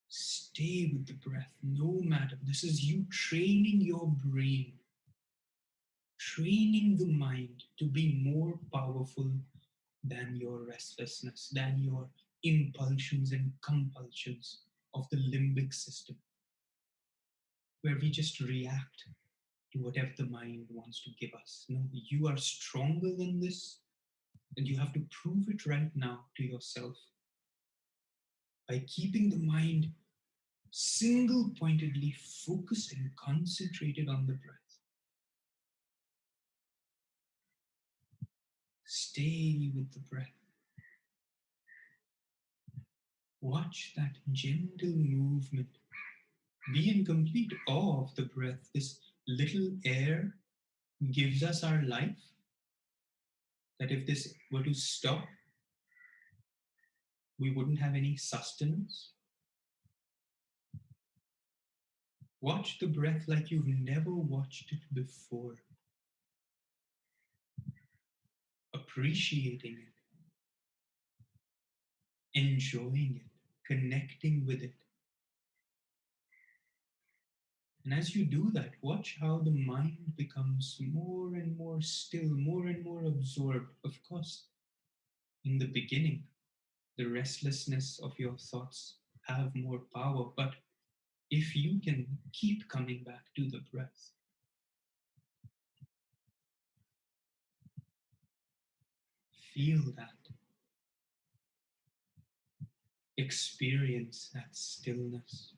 Stay with the breath, no matter. This is you training your brain, training the mind to be more powerful than your restlessness, than your impulsions and compulsions of the limbic system, where we just react to whatever the mind wants to give us. No, you are stronger than this, and you have to prove it right now to yourself by keeping the mind single pointedly focused and concentrated on the breath. Stay with the breath. Watch that gentle movement. Be in complete awe of the breath. This little air gives us our life. That if this were to stop, we wouldn't have any sustenance. Watch the breath like you've never watched it before. Appreciating it. enjoying it, connecting with it. And as you do that, watch how the mind becomes more and more still, more and more absorbed. Of course, in the beginning, the restlessness of your thoughts have more power, but if you can keep coming back to the breath, feel that, experience that stillness.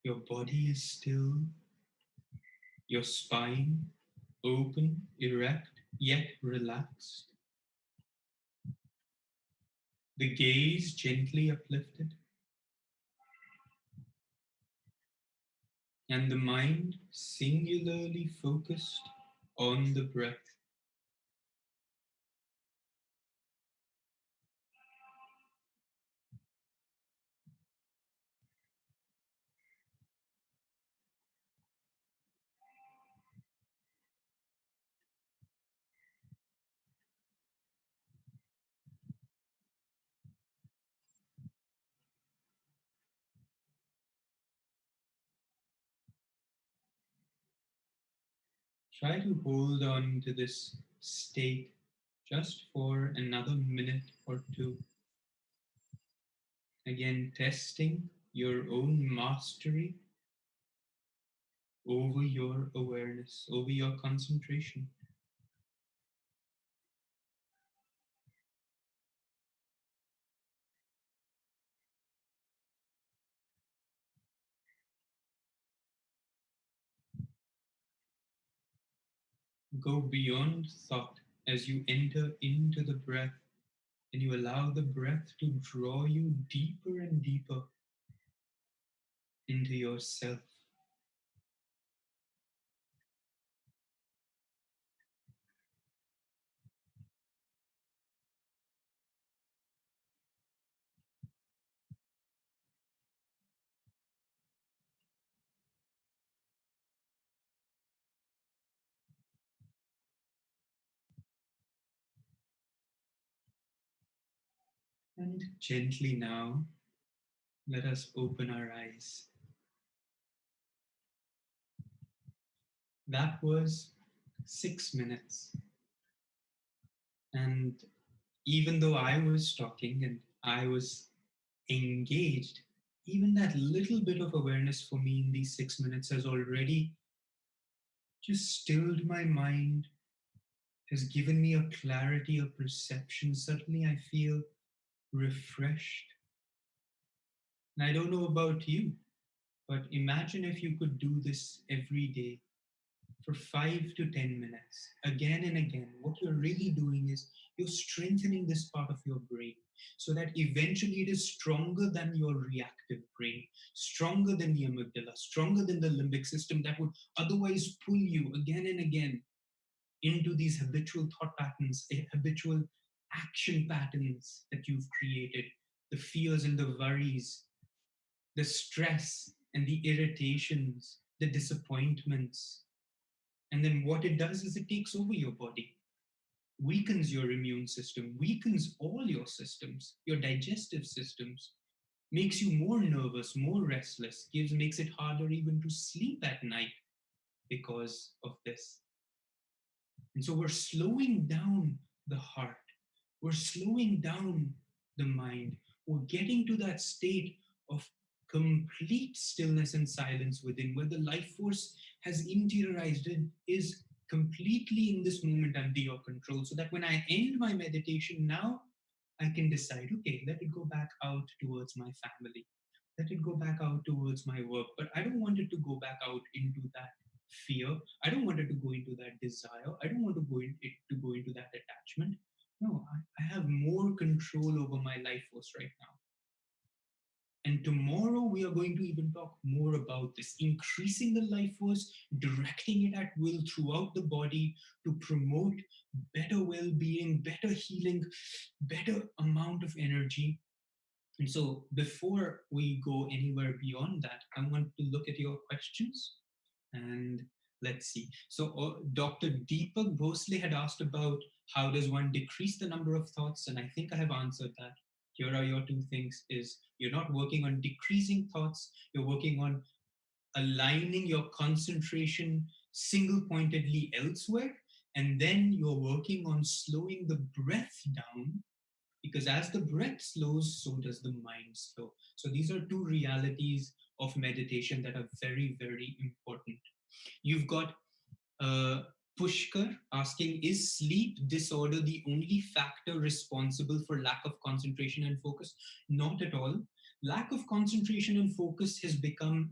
Your body is still, your spine open, erect, yet relaxed, the gaze gently uplifted, and the mind singularly focused on the breath. Try to hold on to this state just for another minute or two. Again, testing your own mastery over your awareness, over your concentration. Go beyond thought as you enter into the breath and you allow the breath to draw you deeper and deeper into yourself. And gently now, let us open our eyes. That was 6 minutes. And even though I was talking and I was engaged, even that little bit of awareness for me in these 6 minutes has already just stilled my mind, has given me a clarity, a perception. Suddenly I feel refreshed. And I don't know about you, but imagine if you could do this every day for 5 to 10 minutes, again and again. What you're really doing is you're strengthening this part of your brain so that eventually it is stronger than your reactive brain, stronger than the amygdala, stronger than the limbic system that would otherwise pull you again and again into these habitual thought patterns, habitual action patterns that you've created, the fears and the worries, the stress and the irritations, the disappointments. And then what it does is it takes over your body, weakens your immune system, weakens all your systems, your digestive systems, makes you more nervous, more restless, makes it harder even to sleep at night because of this. And so we're slowing down the heart, we're slowing down the mind, we're getting to that state of complete stillness and silence within, where the life force has interiorized and is completely in this moment under your control. So that when I end my meditation now, I can decide, okay, let it go back out towards my family. Let it go back out towards my work. But I don't want it to go back out into that fear. I don't want it to go into that desire. I don't want it to go into that attachment. No, I have more control over my life force right now. And tomorrow we are going to even talk more about this, increasing the life force, directing it at will throughout the body to promote better well being, better healing, better amount of energy. And so before we go anywhere beyond that, I want to look at your questions and Let's see. So Dr. Deepak Bhosle had asked about how does one decrease the number of thoughts, and I think I have answered that. Here are your two things: is you're not working on decreasing thoughts, you're working on aligning your concentration single pointedly elsewhere, and then you're working on slowing the breath down, because as the breath slows, so does the mind slow. So these are two realities of meditation that are very, very important. You've got uh, Pushkar asking, is sleep disorder the only factor responsible for lack of concentration and focus? Not at all. Lack of concentration and focus has become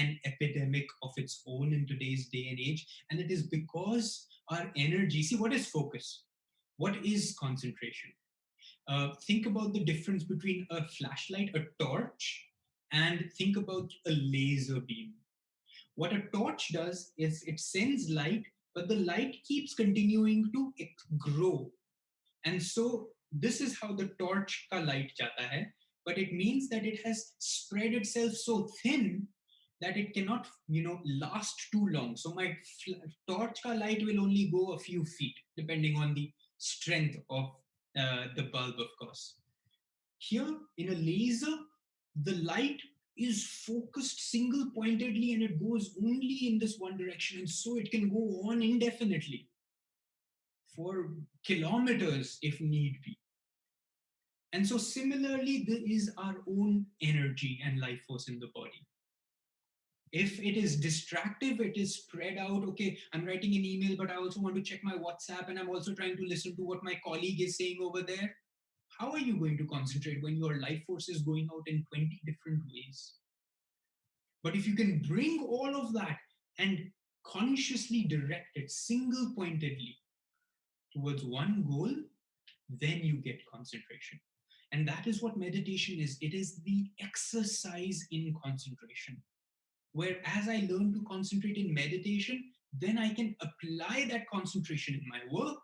an epidemic of its own in today's day and age. And it is because our energy, see, what is focus? What is concentration? Think about the difference between a flashlight, a torch, and think about a laser beam. What a torch does is it sends light, but the light keeps continuing to grow. And so this is how the torch ka light jata hai, but it means that it has spread itself so thin that it cannot, last too long. So my torch ka light will only go a few feet, depending on the strength of the bulb, of course. Here, in a laser, the light is focused single pointedly and it goes only in this one direction, and so it can go on indefinitely for kilometers if need be. And so, similarly, there is our own energy and life force in the body. If it is distractive, it is spread out. Okay, I'm writing an email, but I also want to check my WhatsApp, and I'm also trying to listen to what my colleague is saying over there. How are you going to concentrate when your life force is going out in 20 different ways? But if you can bring all of that and consciously direct it single pointedly towards one goal, then you get concentration. And that is what meditation is. It is the exercise in concentration. Where as I learn to concentrate in meditation, then I can apply that concentration in my work,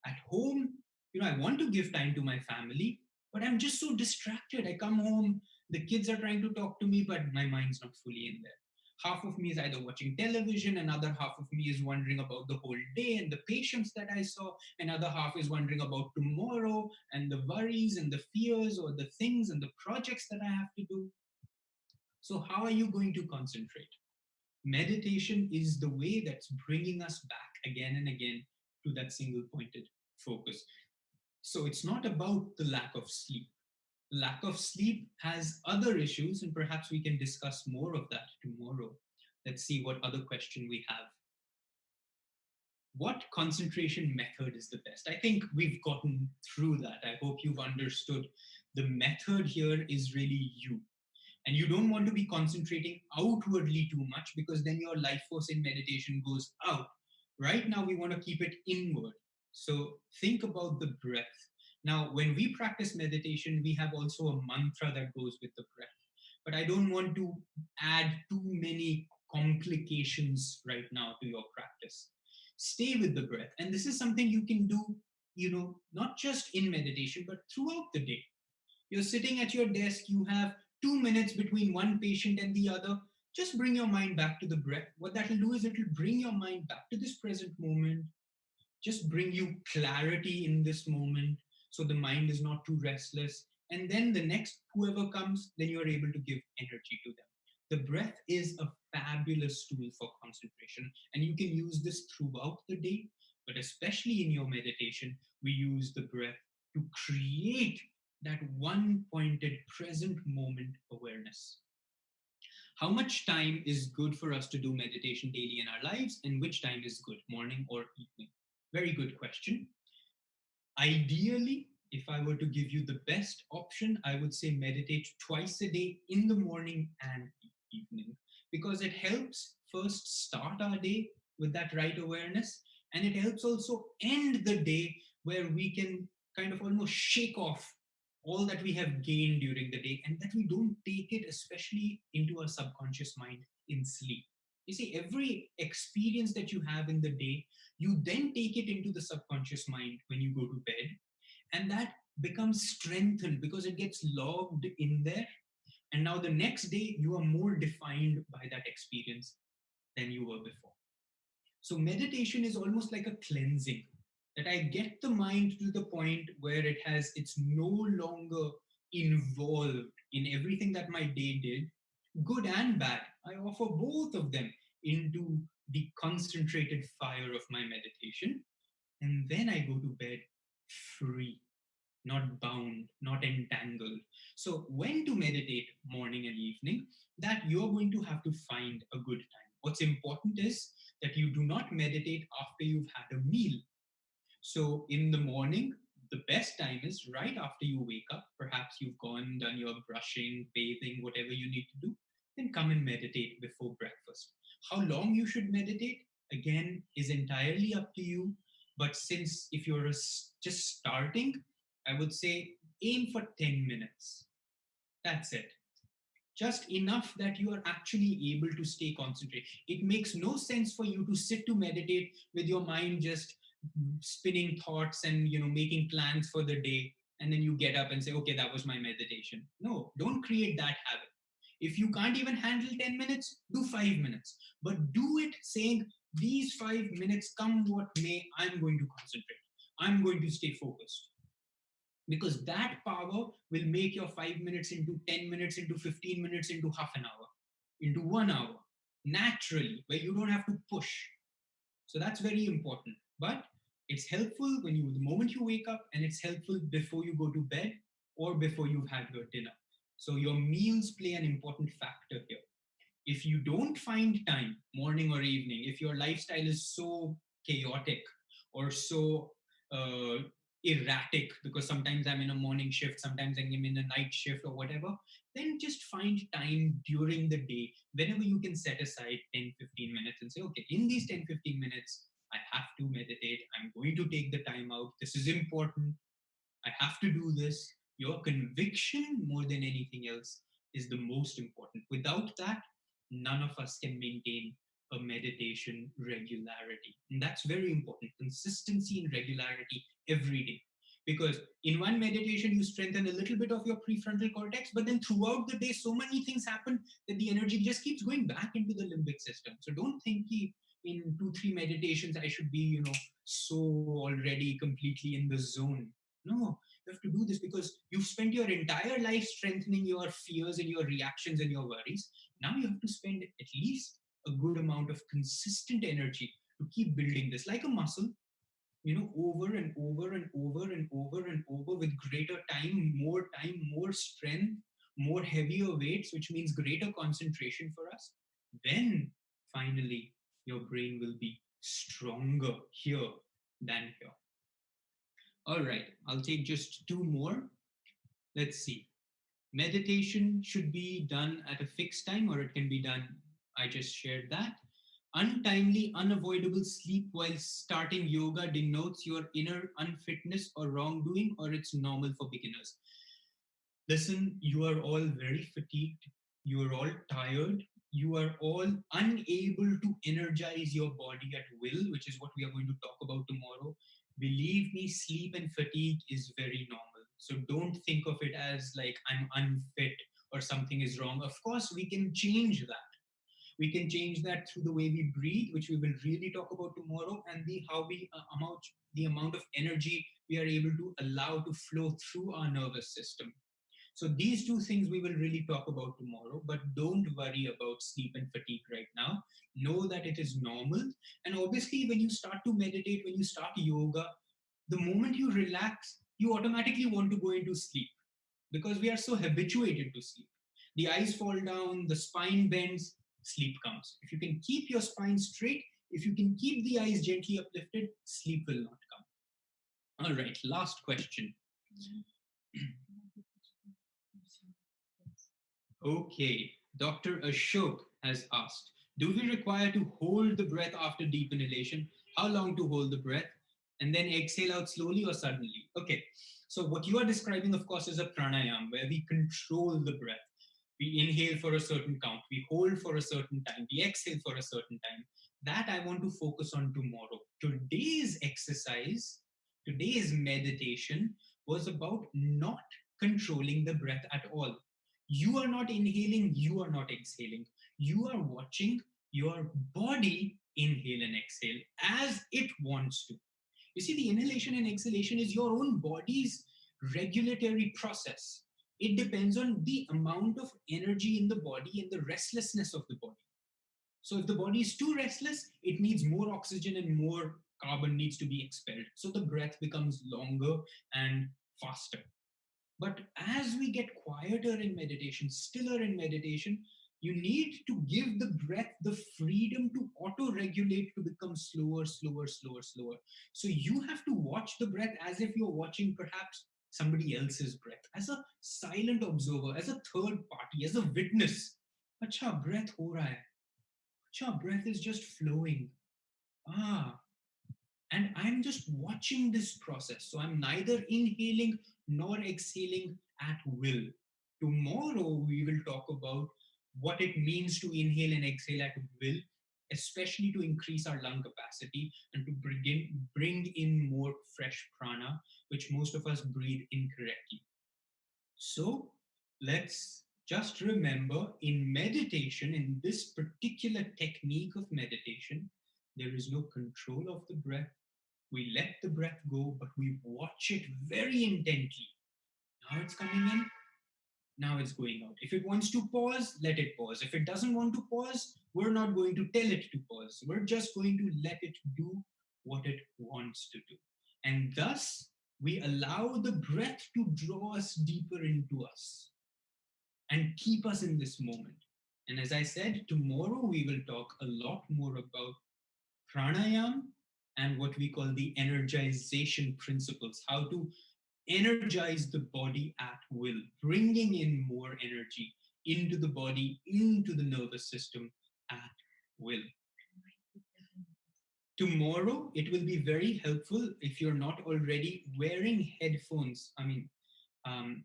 at home. I want to give time to my family, but I'm just so distracted. I come home, the kids are trying to talk to me, but my mind's not fully in there. Half of me is either watching television, another half of me is wondering about the whole day and the patients that I saw, another half is wondering about tomorrow and the worries and the fears or the things and the projects that I have to do. So, how are you going to concentrate? Meditation is the way that's bringing us back again and again to that single pointed focus. So, it's not about the lack of sleep. Lack of sleep has other issues, and perhaps we can discuss more of that tomorrow. Let's see what other question we have. What concentration method is the best? I think we've gotten through that. I hope you've understood the method here is really you. And you don't want to be concentrating outwardly too much, because then your life force in meditation goes out. Right now, we want to keep it inward. So think about the breath. Now, when we practice meditation, we have also a mantra that goes with the breath. But I don't want to add too many complications right now to your practice. Stay with the breath. And this is something you can do, not just in meditation, but throughout the day. You're sitting at your desk, you have 2 minutes between one patient and the other. Just bring your mind back to the breath. What that will do is it will bring your mind back to this present moment, just bring you clarity in this moment, so the mind is not too restless. And then the next whoever comes, then you're able to give energy to them. The breath is a fabulous tool for concentration, and you can use this throughout the day, but especially in your meditation, we use the breath to create that one pointed present moment awareness. How much time is good for us to do meditation daily in our lives, and which time is good, morning or evening? Very good question. Ideally, if I were to give you the best option, I would say meditate twice a day, in the morning and evening, because it helps first start our day with that right awareness, and it helps also end the day where we can kind of almost shake off all that we have gained during the day, and that we don't take it especially into our subconscious mind in sleep. You see, every experience that you have in the day, you then take it into the subconscious mind when you go to bed, and that becomes strengthened because it gets logged in there. And now the next day, you are more defined by that experience than you were before. So meditation is almost like a cleansing, that I get the mind to the point where it's no longer involved in everything that my day did, good and bad. I offer both of them into the concentrated fire of my meditation. And then I go to bed free, not bound, not entangled. So, when to meditate morning and evening, that you're going to have to find a good time. What's important is that you do not meditate after you've had a meal. So, in the morning, the best time is right after you wake up. Perhaps you've gone, done your brushing, bathing, whatever you need to do. Then come and meditate before breakfast. How long you should meditate, again, is entirely up to you. But since if you're just starting, I would say aim for 10 minutes. That's it. Just enough that you are actually able to stay concentrated. It makes no sense for you to sit to meditate with your mind just spinning thoughts and making plans for the day, and then you get up and say, okay, that was my meditation. No, don't create that habit. If you can't even handle 10 minutes, do 5 minutes, but do it saying, these 5 minutes, come what may, I'm going to concentrate, I'm going to stay focused, because that power will make your 5 minutes into 10 minutes into 15 minutes into half an hour into 1 hour naturally, where you don't have to push. So that's very important. But it's helpful the moment you wake up, and it's helpful before you go to bed or before you've had your dinner. So your meals play an important factor here. If you don't find time, morning or evening, if your lifestyle is so chaotic or so uh, erratic, because sometimes I'm in a morning shift, sometimes I'm in a night shift or whatever, then just find time during the day, whenever you can set aside 10-15 minutes and say, okay, in these 10-15 minutes, I have to meditate. I'm going to take the time out. This is important. I have to do this. Your conviction, more than anything else, is the most important. Without that, none of us can maintain a meditation regularity. And that's very important. Consistency and regularity every day. Because in one meditation, you strengthen a little bit of your prefrontal cortex, but then throughout the day, so many things happen that the energy just keeps going back into the limbic system. So don't think in 2, 3 meditations, I should be, so already completely in the zone. No, you have to do this because you've spent your entire life strengthening your fears and your reactions and your worries. Now you have to spend at least a good amount of consistent energy to keep building this like a muscle, over and over and over and over and over, with greater time, more strength, more heavier weights, which means greater concentration for us. Then finally, your brain will be stronger here than here. All right, I'll take just 2 more. Let's see. Meditation should be done at a fixed time, or it can be done, I just shared that. Untimely, unavoidable sleep while starting yoga denotes your inner unfitness or wrongdoing, or it's normal for beginners. Listen, you are all very fatigued, you are all tired, you are all unable to energize your body at will, which is what we are going to talk about tomorrow. Believe me, sleep and fatigue is very normal. So don't think of it as like I'm unfit or something is wrong. Of course, we can change that. We can change that through the way we breathe, which we will really talk about tomorrow, and the amount of energy we are able to allow to flow through our nervous system. So these two things we will really talk about tomorrow, but don't worry about sleep and fatigue right now. Know that it is normal. And obviously, when you start to meditate, when you start yoga, the moment you relax, you automatically want to go into sleep because we are so habituated to sleep. The eyes fall down, the spine bends, sleep comes. If you can keep your spine straight, if you can keep the eyes gently uplifted, sleep will not come. All right, last question. Okay, Dr. Ashok has asked, do we require to hold the breath after deep inhalation? How long to hold the breath? And then exhale out slowly or suddenly? Okay, so what you are describing, of course, is a pranayam where we control the breath. We inhale for a certain count, we hold for a certain time, we exhale for a certain time. That I want to focus on tomorrow. Today's exercise, today's meditation was about not controlling the breath at all. You are not inhaling, you are not exhaling. You are watching your body inhale and exhale as it wants to. You see, the inhalation and exhalation is your own body's regulatory process. It depends on the amount of energy in the body and the restlessness of the body. So if the body is too restless, it needs more oxygen and more carbon needs to be expelled. So the breath becomes longer and faster. But as we get quieter in meditation, stiller in meditation, you need to give the breath the freedom to auto regulate to become slower, slower, slower, slower. So you have to watch the breath as if you're watching perhaps somebody else's breath, as a silent observer, as a third party, as a witness. Acha, breath ho raha hai. Acha, breath is just flowing. Ah, and I'm just watching this process. So I'm neither inhaling nor exhaling at will. Tomorrow, we will talk about what it means to inhale and exhale at will, especially to increase our lung capacity and to bring in more fresh prana, which most of us breathe incorrectly. So let's just remember in meditation, in this particular technique of meditation, there is no control of the breath. We let the breath go, but we watch it very intently. Now it's coming in, now it's going out. If it wants to pause, let it pause. If it doesn't want to pause, we're not going to tell it to pause. We're just going to let it do what it wants to do. And thus, we allow the breath to draw us deeper into us and keep us in this moment. And as I said, tomorrow we will talk a lot more about pranayam and what we call the energization principles, how to energize the body at will, bringing in more energy into the body, into the nervous system at will. Tomorrow, it will be very helpful if you're not already wearing headphones. Um,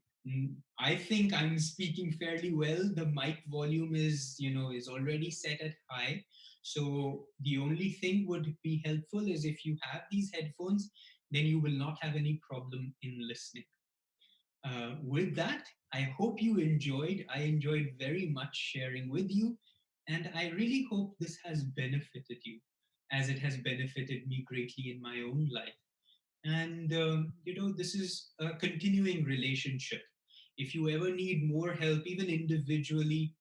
I think I'm speaking fairly well. The mic volume is already set at high. So the only thing would be helpful is if you have these headphones, then you will not have any problem in listening. With that, I hope you enjoyed. I enjoyed very much sharing with you, and I really hope this has benefited you as it has benefited me greatly in my own life. And, this is a continuing relationship. If you ever need more help, even individually,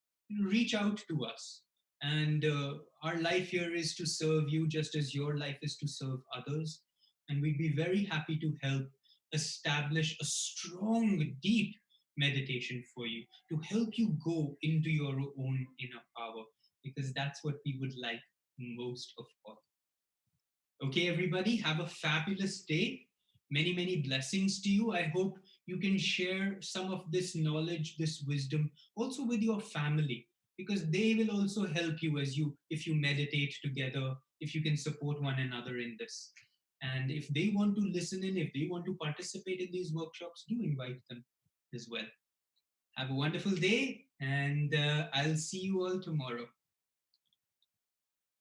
reach out to us. And our life here is to serve you just as your life is to serve others. And we'd be very happy to help establish a strong, deep meditation for you to help you go into your own inner power, because that's what we would like most of all. Okay, everybody, have a fabulous day. Many, many blessings to you. I hope you can share some of this knowledge, this wisdom also with your family, because they will also help you if you meditate together, if you can support one another in this. And if they want to listen in, if they want to participate in these workshops, do invite them as well. Have a wonderful day, and I'll see you all tomorrow.